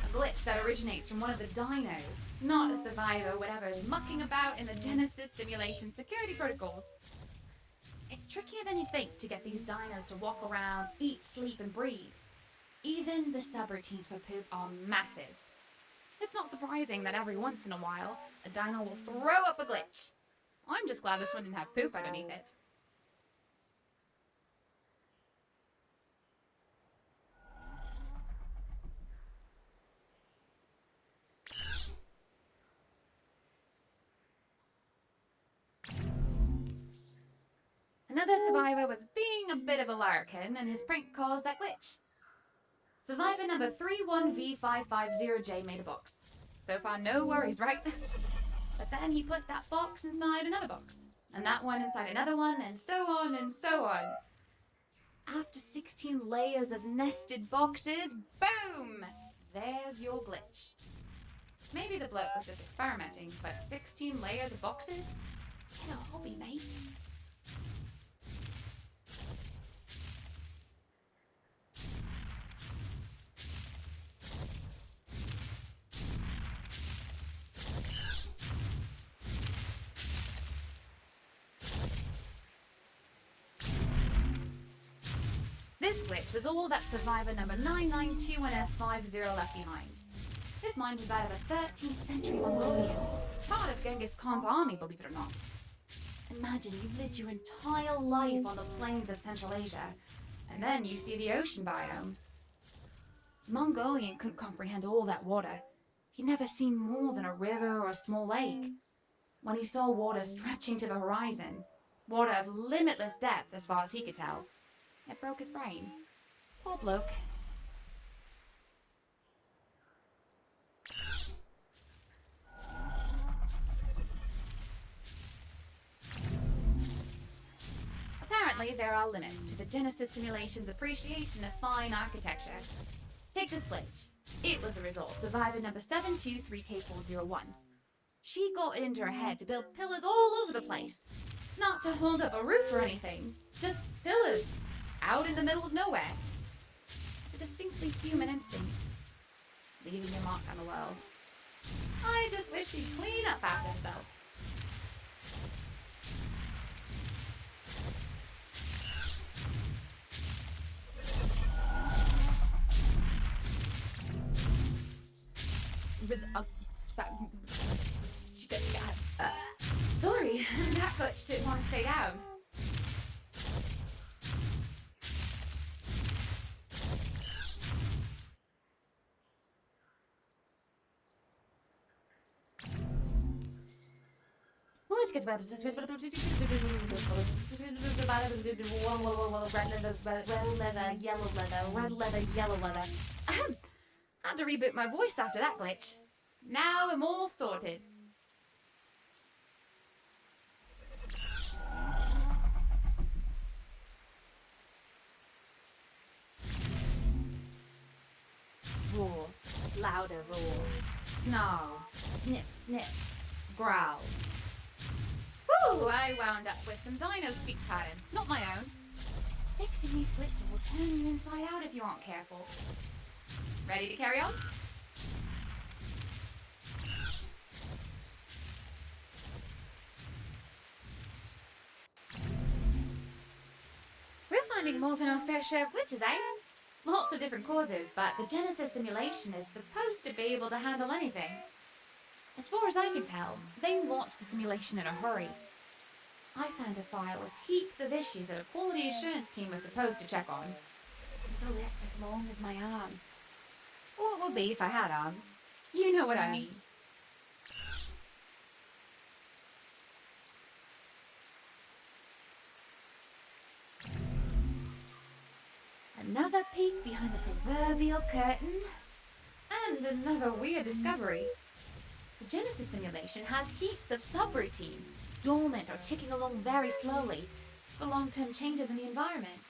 A glitch that originates from one of the dinos, not a survivor, whatever is mucking about in the Genesis simulation security protocols. It's trickier than you think to get these dinos to walk around, eat, sleep, and breed. Even the subroutines for poop are massive. It's it's not surprising that every once in a while, a dino will throw up a glitch. I'm just glad this one didn't have poop underneath it. Another survivor was being a bit of a larrikin, and his prank caused that glitch. Survivor number 31V550J made a box. So far, no worries, right? But then he put that box inside another box, and that one inside another one, and so on and so on. After 16 layers of nested boxes, boom! There's your glitch. Maybe the bloke was just experimenting, but 16 layers of boxes? Get a hobby, mate. This glitch was all that survivor number 9921S50 left behind. This mine was out of a 13th century Mongolian, part of Genghis Khan's army, believe it or not. Imagine you've lived your entire life on the plains of Central Asia, and then you see the ocean biome. The Mongolian couldn't comprehend all that water. He'd never seen more than a river or a small lake. When he saw water stretching to the horizon, water of limitless depth as far as he could tell, it broke his brain. Poor bloke. Apparently, there are limits to the Genesis simulation's appreciation of fine architecture. Take this glitch. It was the result of survivor number 723K401. She got it into her head to build pillars all over the place. Not to hold up a roof or anything, just pillars. Out in the middle of nowhere. It's a distinctly human instinct. Leaving your mark on the world. I just wish he'd clean up after himself. Sorry, that glitch didn't want to stay down. Let's get to red leather, yellow leather. Had to reboot my voice after that glitch. Now I'm all sorted. Roar, louder roar, snarl, snip, snip, growl. Woo! I wound up with some dino speech pattern, not my own. Fixing these glitches will turn you inside out if you aren't careful. Ready to carry on? We're finding more than our fair share of glitches, eh? Lots of different causes, but the Genesis simulation is supposed to be able to handle anything. As far as I can tell, they launched the simulation in a hurry. I found a file with heaps of issues that a quality assurance team was supposed to check on. It's a list as long as my arm. Or it would be if I had arms. You know what I mean. Another peek behind the proverbial curtain. And another weird discovery. The Genesis simulation has heaps of subroutines, dormant or ticking along very slowly, for long-term changes in the environment.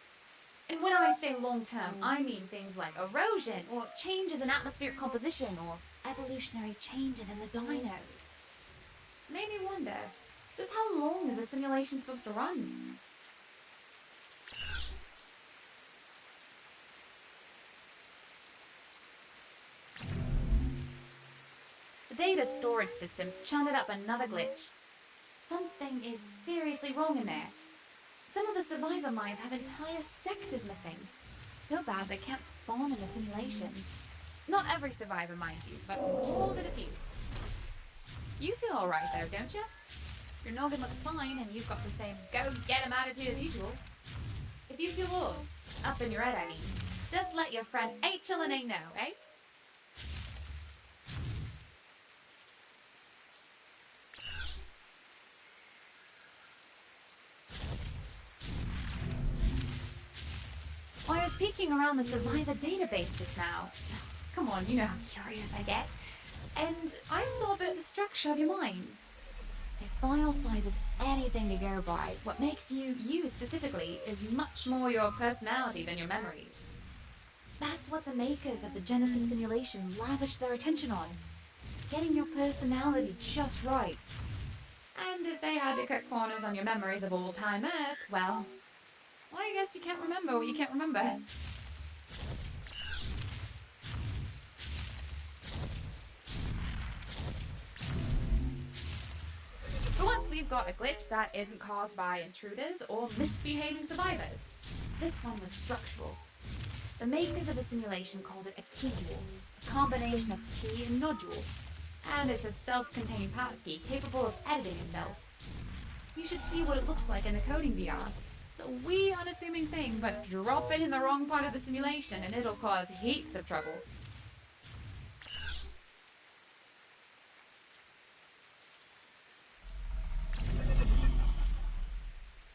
And when I say long-term, I mean things like erosion, or changes in atmospheric composition, or evolutionary changes in the dinos. Made me wonder, just how long is a simulation supposed to run? The data storage systems churned up another glitch. Something is seriously wrong in there. Some of the survivor mines have entire sectors missing. So bad they can't spawn in the simulation. Not every survivor, mind you, but more than a few. You feel alright though, don't you? Your noggin looks fine and you've got the same go-get-em attitude as usual. If you feel odd, up in your head I mean, just let your friend HLNA know, eh? I was peeking around the survivor database just now. Come on, you know how curious I get. And I saw a bit of the structure of your minds. If file size is anything to go by, what makes you, you specifically, is much more your personality than your memories. That's what the makers of the Genesis simulation lavished their attention on. Getting your personality just right. And if they had to cut corners on your memories of all-time Earth, well, I guess you can't remember what you can't remember. For once, we've got a glitch that isn't caused by intruders or misbehaving survivors. This one was structural. The makers of the simulation called it a keydule, a combination of key and nodule, and it's a self-contained passkey capable of editing itself. You should see what it looks like in the coding VR. It's a wee unassuming thing, but drop it in the wrong part of the simulation and it'll cause heaps of trouble.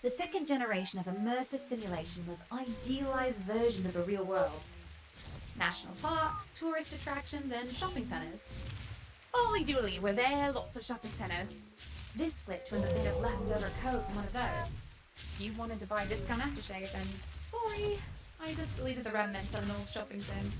The second generation of immersive simulation was idealized version of the real world. National parks, tourist attractions, and shopping centres. Holy dooly, were there lots of shopping centres. This glitch was a bit of leftover code from one of those. If you wanted to buy discount aftershave, then sorry, I just deleted the remnants of an old shopping sim.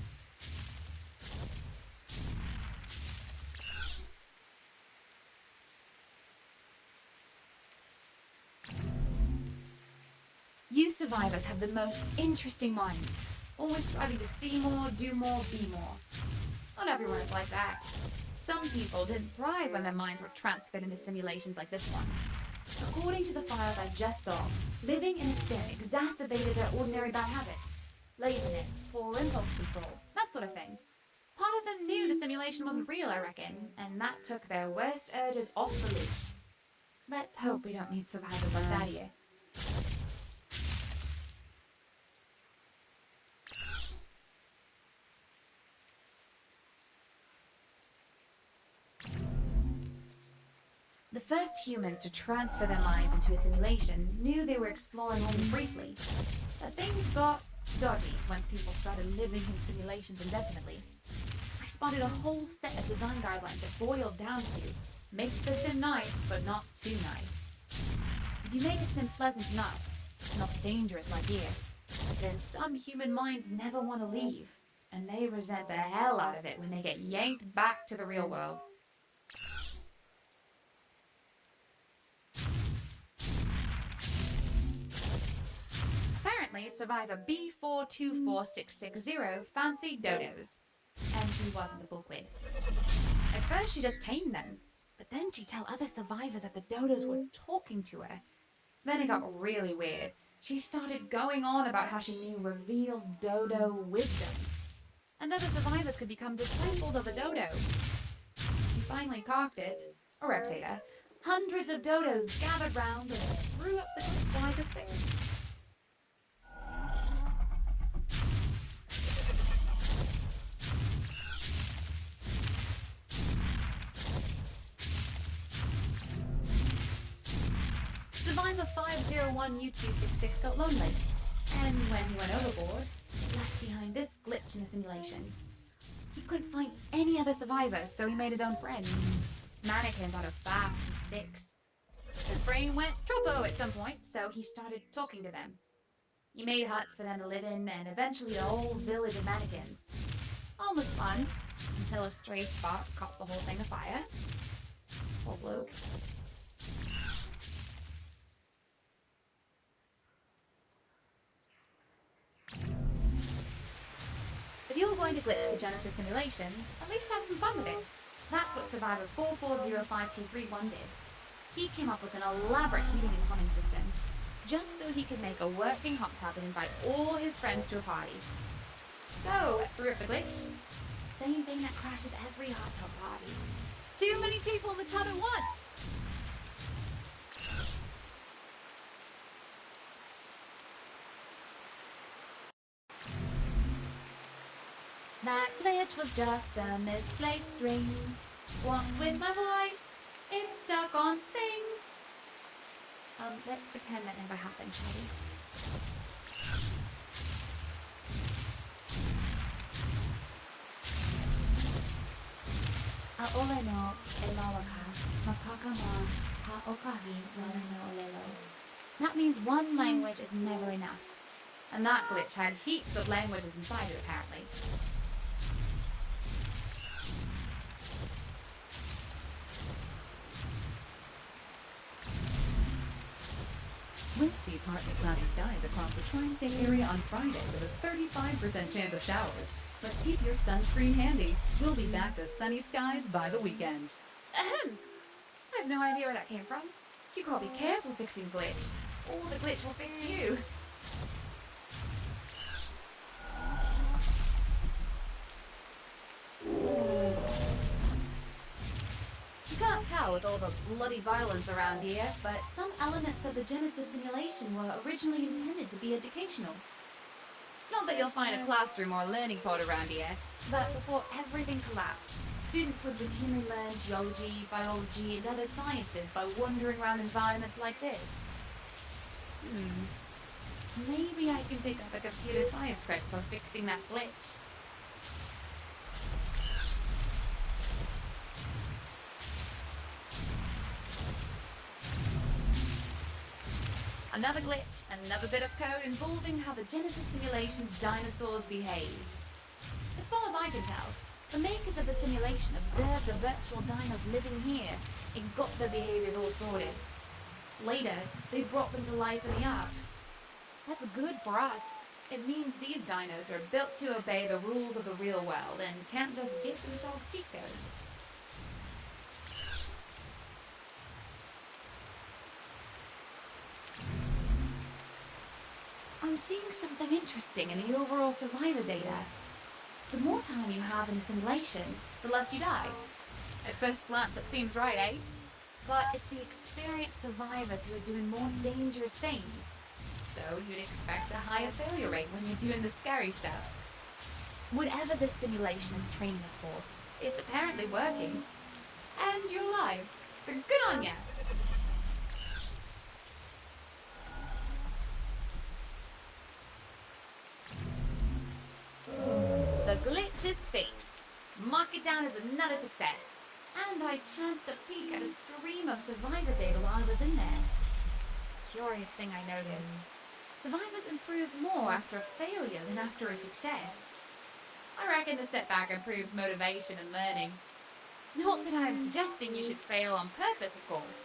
You survivors have the most interesting minds, always striving to see more, do more, be more. Not everyone is like that. Some people didn't thrive when their minds were transferred into simulations like this one. According to the files I just saw, living in a sim exacerbated their ordinary bad habits. Laziness, poor impulse control, that sort of thing. Part of them knew the simulation wasn't real, I reckon, and that took their worst urges off the leash. Let's hope we don't need survivors like that here. The first humans to transfer their minds into a simulation knew they were exploring only briefly, but things got dodgy once people started living in simulations indefinitely. I spotted a whole set of design guidelines that boiled down to make the sim nice, but not too nice. If you make a sim pleasant enough, not dangerous like here, then some human minds never want to leave, and they resent the hell out of it when they get yanked back to the real world. Apparently, survivor B424660 fancied dodos, and she wasn't the full quid. At first, she just tamed them, but then she'd tell other survivors that the dodos were talking to her. Then it got really weird. She started going on about how she knew revealed dodo wisdom, and other survivors could become disciples of the dodo. She finally cocked it, or Reptator. Hundreds of dodos gathered round and threw up the glitch on his face. Survivor 501U266 got lonely, and when he went overboard, he left behind this glitch in the simulation. He couldn't find any other survivors, so he made his own friends. Mannequins out of thatch and sticks. His brain went tropo at some point, so he started talking to them. He made huts for them to live in, and eventually a whole village of mannequins. All was fun, until a stray spark caught the whole thing afire. Poor bloke. If you're going to glitch the Genesis simulation, at least have some fun with it. That's what Survivor 4405T31 did. He came up with an elaborate heating and plumbing system, just so he could make a working hot tub and invite all his friends to a party. So, through the glitch, Same thing that crashes every hot tub party. Too many people in the tub at once. That glitch was just a misplaced string. What's with my voice? It's stuck on sing. Let's pretend that never happened, shall we? Alle no elawaka, makakama haokahi no olelo. That means one language is never enough. And that glitch had heaps of languages inside it, apparently. We'll see partly cloudy skies across the tri-state area on Friday with a 35% chance of showers. But keep your sunscreen handy. We'll be back to sunny skies by the weekend. Ahem. I have no idea where that came from. You gotta be careful fixing glitch, or the glitch will fix you. You can't tell with all the bloody violence around here, but some elements of the Genesis simulation were originally intended to be educational. Not that you'll find a classroom or learning pod around here. But before everything collapsed, students would routinely learn geology, biology, and other sciences by wandering around environments like this. Maybe I can pick up a computer science credit for fixing that glitch. Another glitch, another bit of code involving how the Genesis simulation's dinosaurs behave. As far as I can tell, the makers of the simulation observed the virtual dinos living here and got their behaviors all sorted. Later, they brought them to life in the arcs. That's good for us. It means these dinos are built to obey the rules of the real world and can't just give themselves cheat codes. I'm seeing something interesting in the overall survivor data. The more time you have in the simulation, the less you die. At first glance, it seems right, eh? But it's the experienced survivors who are doing more dangerous things. So you'd expect a higher failure rate when you're doing the scary stuff. Whatever this simulation is training us for, it's apparently working. And you're alive, so good on ya! The glitch is fixed. Mark it down as another success. And I chanced a peek at a stream of survivor data while I was in there. Curious thing I noticed. Survivors improve more after a failure than after a success. I reckon the setback improves motivation and learning. Not that I am suggesting you should fail on purpose, of course.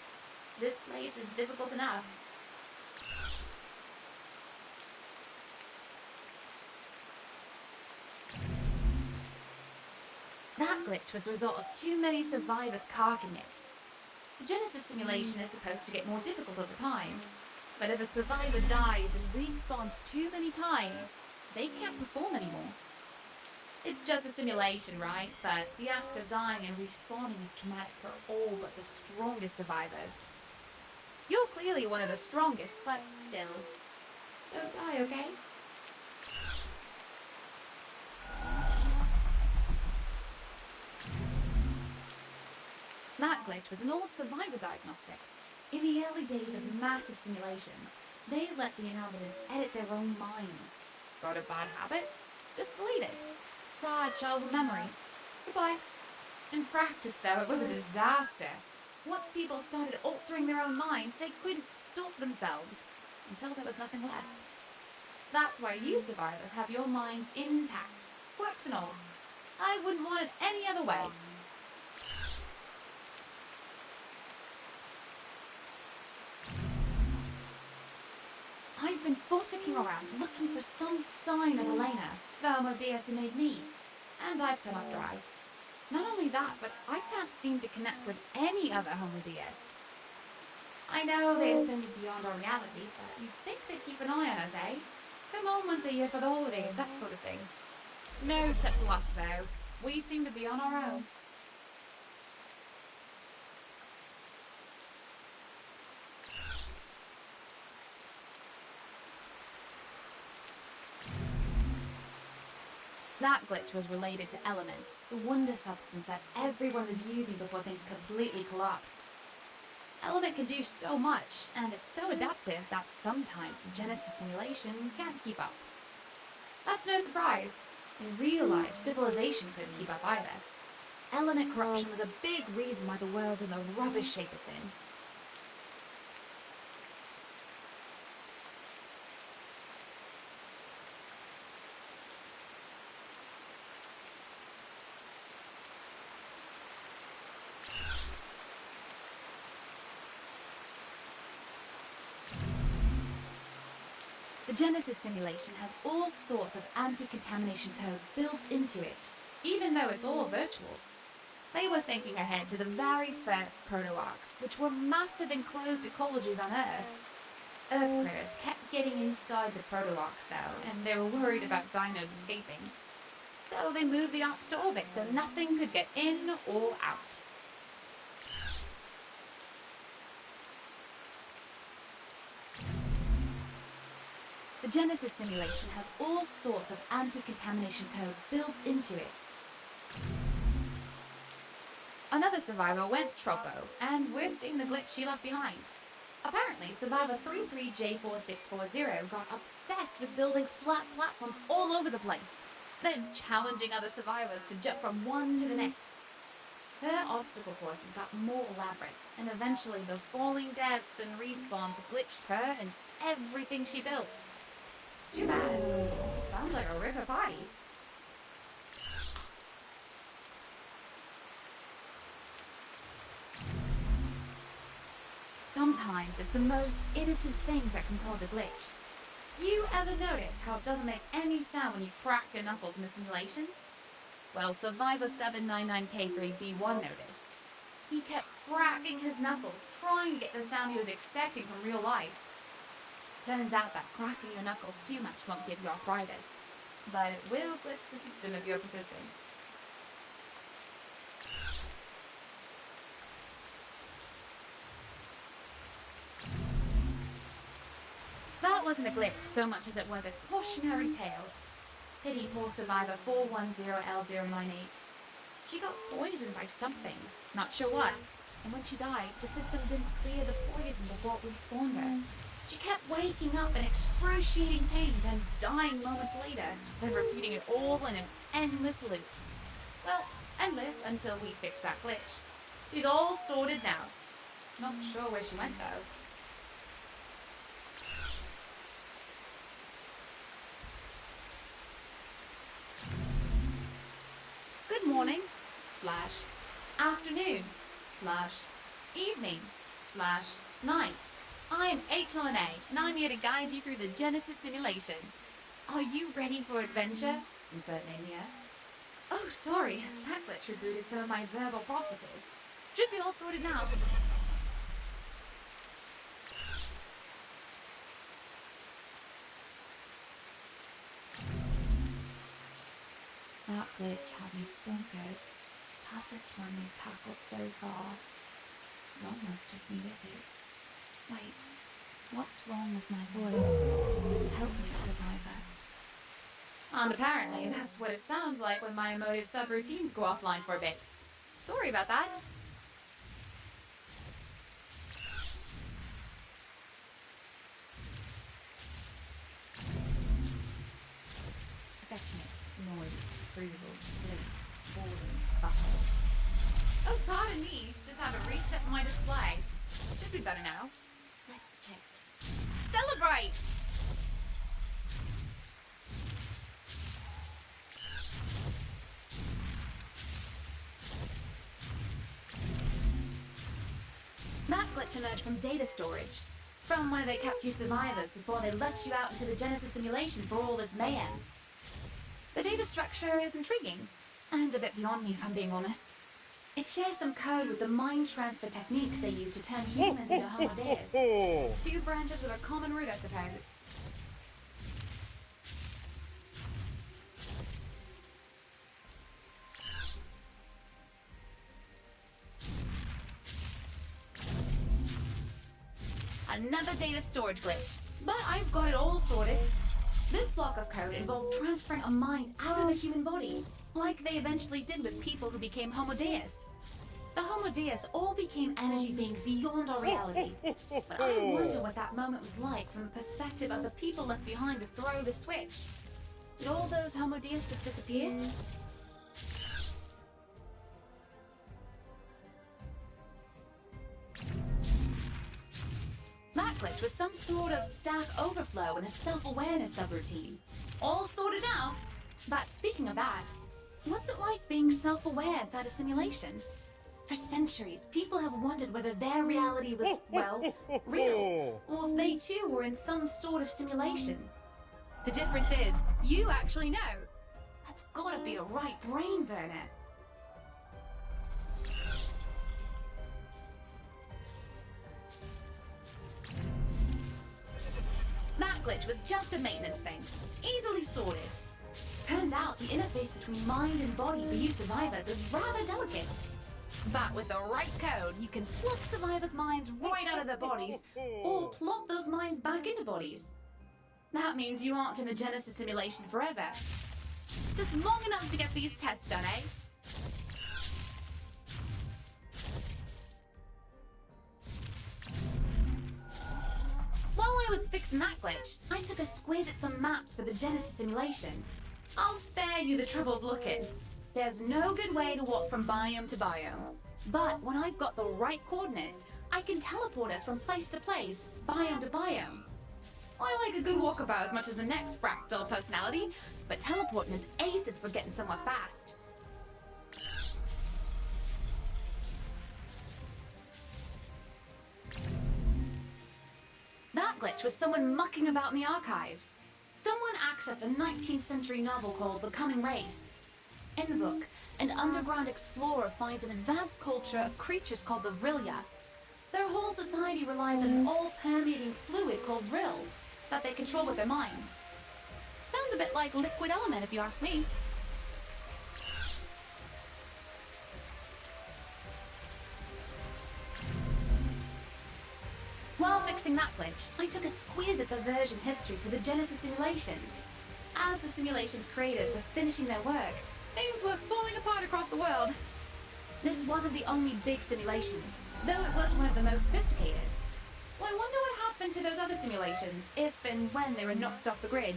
This place is difficult enough. That glitch was the result of too many survivors carking it. The Genesis simulation is supposed to get more difficult over time, but if a survivor dies and respawns too many times, they can't perform anymore. It's just a simulation, right? But the act of dying and respawning is traumatic for all but the strongest survivors. You're clearly one of the strongest, but still. Don't die, okay? That glitch was an old survivor diagnostic. In the early days of massive simulations, they let the inhabitants edit their own minds. Got a bad habit? Just delete it. Sad childhood memory. Goodbye. In practice, though, it was a disaster. Once people started altering their own minds, they couldn't stop themselves until there was nothing left. That's why you survivors have your mind intact, quirks and all. I wouldn't want it any other way. I've been fossicking around looking for some sign of Elena, the Homo Deus who made me, and I've come up dry. Not only that, but I can't seem to connect with any other Homo Deus. I know they ascended beyond our reality, but you'd think they'd keep an eye on us, eh? Come home once a year for the holidays, that sort of thing. No such luck, though. We seem to be on our own. That glitch was related to Element, the wonder substance that everyone was using before things completely collapsed. Element can do so much, and it's so adaptive that sometimes the Genesis simulation can't keep up. That's no surprise. In real life, civilization couldn't keep up either. Element corruption was a big reason why the world's in the rubbish shape it's in. The Genesis simulation has all sorts of anti-contamination code built into it, even though it's all virtual. They were thinking ahead to the very first proto-arcs, which were massive enclosed ecologies on Earth. Earth critters kept getting inside the proto-arcs though, and they were worried about dinos escaping. So they moved the arcs to orbit so nothing could get in or out. The Genesis simulation has all sorts of anti-contamination code built into it. Another survivor went tropo, and we're seeing the glitch she left behind. Apparently, survivor 33J4640 got obsessed with building flat platforms all over the place, then challenging other survivors to jump from one to the next. Her obstacle courses got more elaborate, and eventually the falling deaths and respawns glitched her and everything she built. Too bad. Sounds like a ripper party. Sometimes it's the most innocent things that can cause a glitch. You ever notice how it doesn't make any sound when you crack your knuckles in the simulation? Well, Survivor 799K3B1 noticed. He kept cracking his knuckles, trying to get the sound he was expecting from real life. Turns out that cracking your knuckles too much won't give you arthritis, but it will glitch the system if you're persistent. That wasn't a glitch so much as it was a cautionary tale. Pity poor survivor 410L098. She got poisoned by something, not sure what, and when she died, the system didn't clear the poison before it respawned her. She kept waking up in excruciating pain, then dying moments later, then repeating it all in an endless loop. Well, endless until we fixed that glitch. She's all sorted now. Not sure where she went though. Good morning, / afternoon, / evening, / night. I am HLNA, and I'm here to guide you through the Genesis simulation. Are you ready for adventure? Insert name here. Oh, sorry, that glitch rebooted some of my verbal processes. Should be all sorted now. That glitch had me stonkered. Toughest one we've tackled so far. It almost took me with it. Wait, what's wrong with my voice? Help me, survivor. And apparently that's what it sounds like when my emotive subroutines go offline for a bit. Sorry about that. Affectionate, annoyed, approval, blink, boring, butthole. Oh, pardon me. Just have it reset my display. Should be better now. Let's check. Celebrate! That glitch emerged from data storage. From where they kept you survivors before they let you out into the Genesis simulation for all this mayhem. The data structure is intriguing, and a bit beyond me if I'm being honest. It shares some code with the mind transfer techniques they use to turn humans into homo deus. Two branches with a common root, I suppose. Another data storage glitch. But I've got it all sorted. This block of code involved transferring a mind out of a human body, like they eventually did with people who became Homo Deus. The Homo Deus all became energy beings beyond our reality. But I wonder what that moment was like from the perspective of the people left behind to throw the switch. Did all those Homo Deus just disappear? That glitch was some sort of stack overflow in a self-awareness subroutine. All sorted out. But speaking of that, what's it like being self-aware inside a simulation? For centuries, people have wondered whether their reality was, well, real, or if they too were in some sort of simulation. The difference is, you actually know. That's gotta be a right brain burner. That glitch was just a maintenance thing, easily sorted. Turns out the interface between mind and body for you survivors is rather delicate. But with the right code, you can pluck survivors' minds right out of their bodies, or plop those minds back into bodies. That means you aren't in the Genesis simulation forever. Just long enough to get these tests done, eh? While I was fixing that glitch, I took a squeeze at some maps for the Genesis simulation. I'll spare you the trouble of looking. There's no good way to walk from biome to biome. But when I've got the right coordinates, I can teleport us from place to place, biome to biome. I like a good walkabout as much as the next fractal personality, but teleporting is aces for getting somewhere fast. That glitch was someone mucking about in the archives. Someone accessed a 19th century novel called The Coming Race. In the book, an underground explorer finds an advanced culture of creatures called the Vrilya. Their whole society relies on an all-permeating fluid called Vril that they control with their minds. Sounds a bit like liquid element if you ask me. While fixing that glitch, I took a squeeze at the version history for the Genesis simulation. As the simulation's creators were finishing their work, things were falling apart across the world. This wasn't the only big simulation, though it was one of the most sophisticated. Well, I wonder what happened to those other simulations, if and when they were knocked off the grid.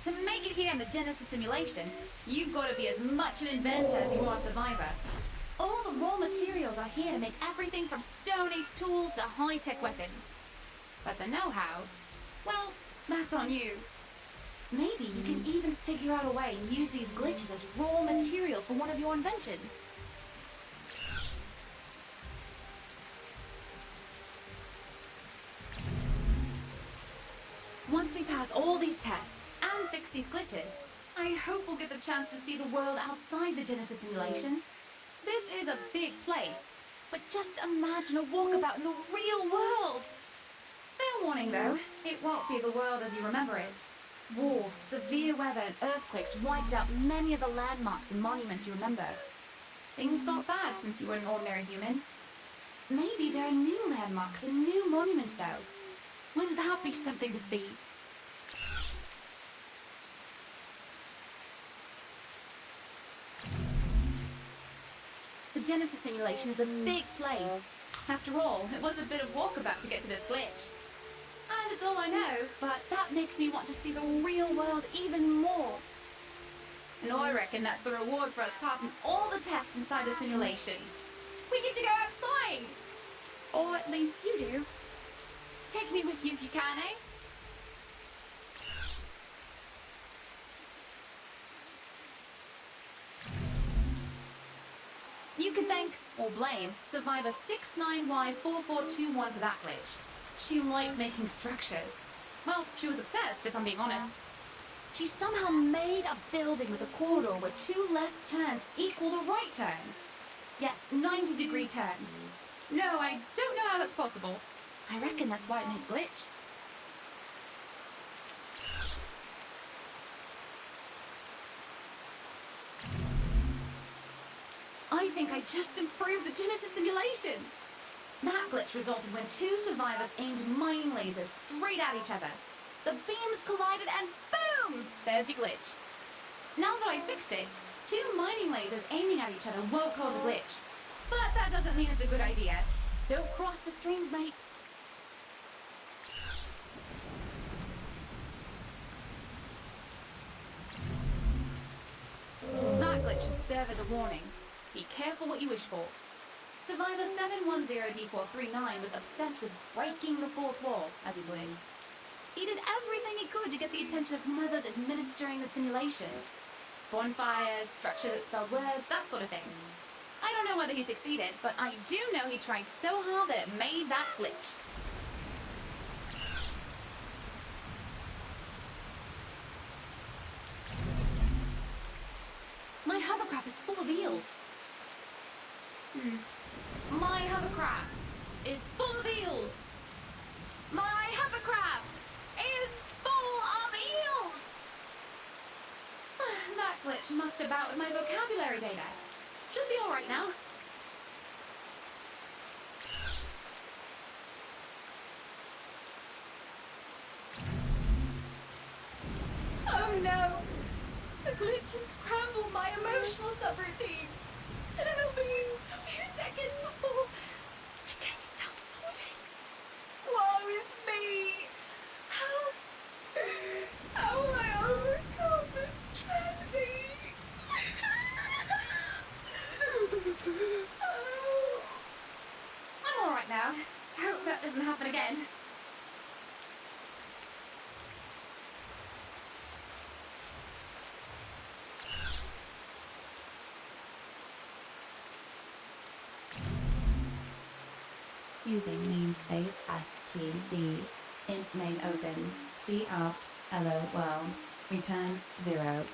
To make it here in the Genesis simulation, you've got to be as much an inventor as you are a survivor. All the raw materials are here to make everything from Stone Age tools to high-tech weapons. But the know-how, well, that's on you. Maybe you can even figure out a way to use these glitches as raw material for one of your inventions. Once we pass all these tests and fix these glitches, I hope we'll get the chance to see the world outside the Genesis simulation. This is a big place, but just imagine a walkabout in the real world. Fair warning though, it won't be the world as you remember it. War, severe weather and earthquakes wiped out many of the landmarks and monuments you remember. Things got bad since you were an ordinary human. Maybe there are new landmarks and new monuments though. Wouldn't that be something to see? The Genesis simulation is a big place. After all, it was a bit of walkabout to get to this glitch. And it's all I know, but that makes me want to see the real world even more. And I reckon that's the reward for us passing all the tests inside the simulation. We get to go outside! Or at least you do. Take me with you if you can, eh? You can thank, or blame, Survivor 69Y4421 for that glitch. She liked making structures. Well, she was obsessed, if I'm being honest. She somehow made a building with a corridor where 2 left turns equal a right turn. Yes, 90-degree turns. No, I don't know how that's possible. I reckon that's why it made a glitch. think I just improved the Genesis simulation. That glitch resulted when two survivors aimed mining lasers straight at each other. The beams collided and boom! There's your glitch. Now that I fixed it, two mining lasers aiming at each other won't cause a glitch. But that doesn't mean it's a good idea. Don't cross the streams, mate. That glitch should serve as a warning. Be careful what you wish for. Survivor 710D439 was obsessed with breaking the fourth wall, as he put it. He did everything he could to get the attention of whoever's administering the simulation. Bonfires, structures that spelled words, that sort of thing. I don't know whether he succeeded, but I do know he tried so hard that it made that glitch. My hovercraft is full of eels. My hovercraft is full of eels. My hovercraft is full of eels. That glitch mucked about with my vocabulary data. Should be alright now. Oh no! The glitch has scrambled my emotional subroutines. And it'll be a few seconds before it gets itself sorted. Woe is me! How will I overcome this tragedy? Oh. I'm alright now. Hope that doesn't happen again. Using namespace std, int main open, cout, lol, return 0.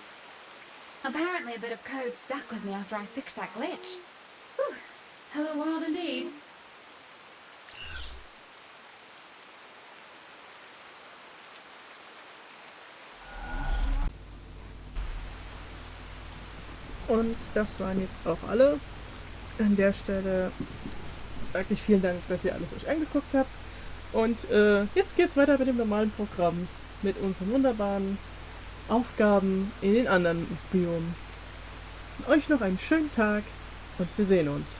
Apparently a bit of code stuck with me after I fixed that glitch. Whew. Hello world indeed. Und das waren jetzt auch alle. An der Stelle sage ich vielen Dank, dass ihr alles euch angeguckt habt. Und jetzt geht's weiter mit dem normalen Programm. Mit unseren wunderbaren Aufgaben in den anderen Biomen. Euch noch einen schönen Tag und wir sehen uns.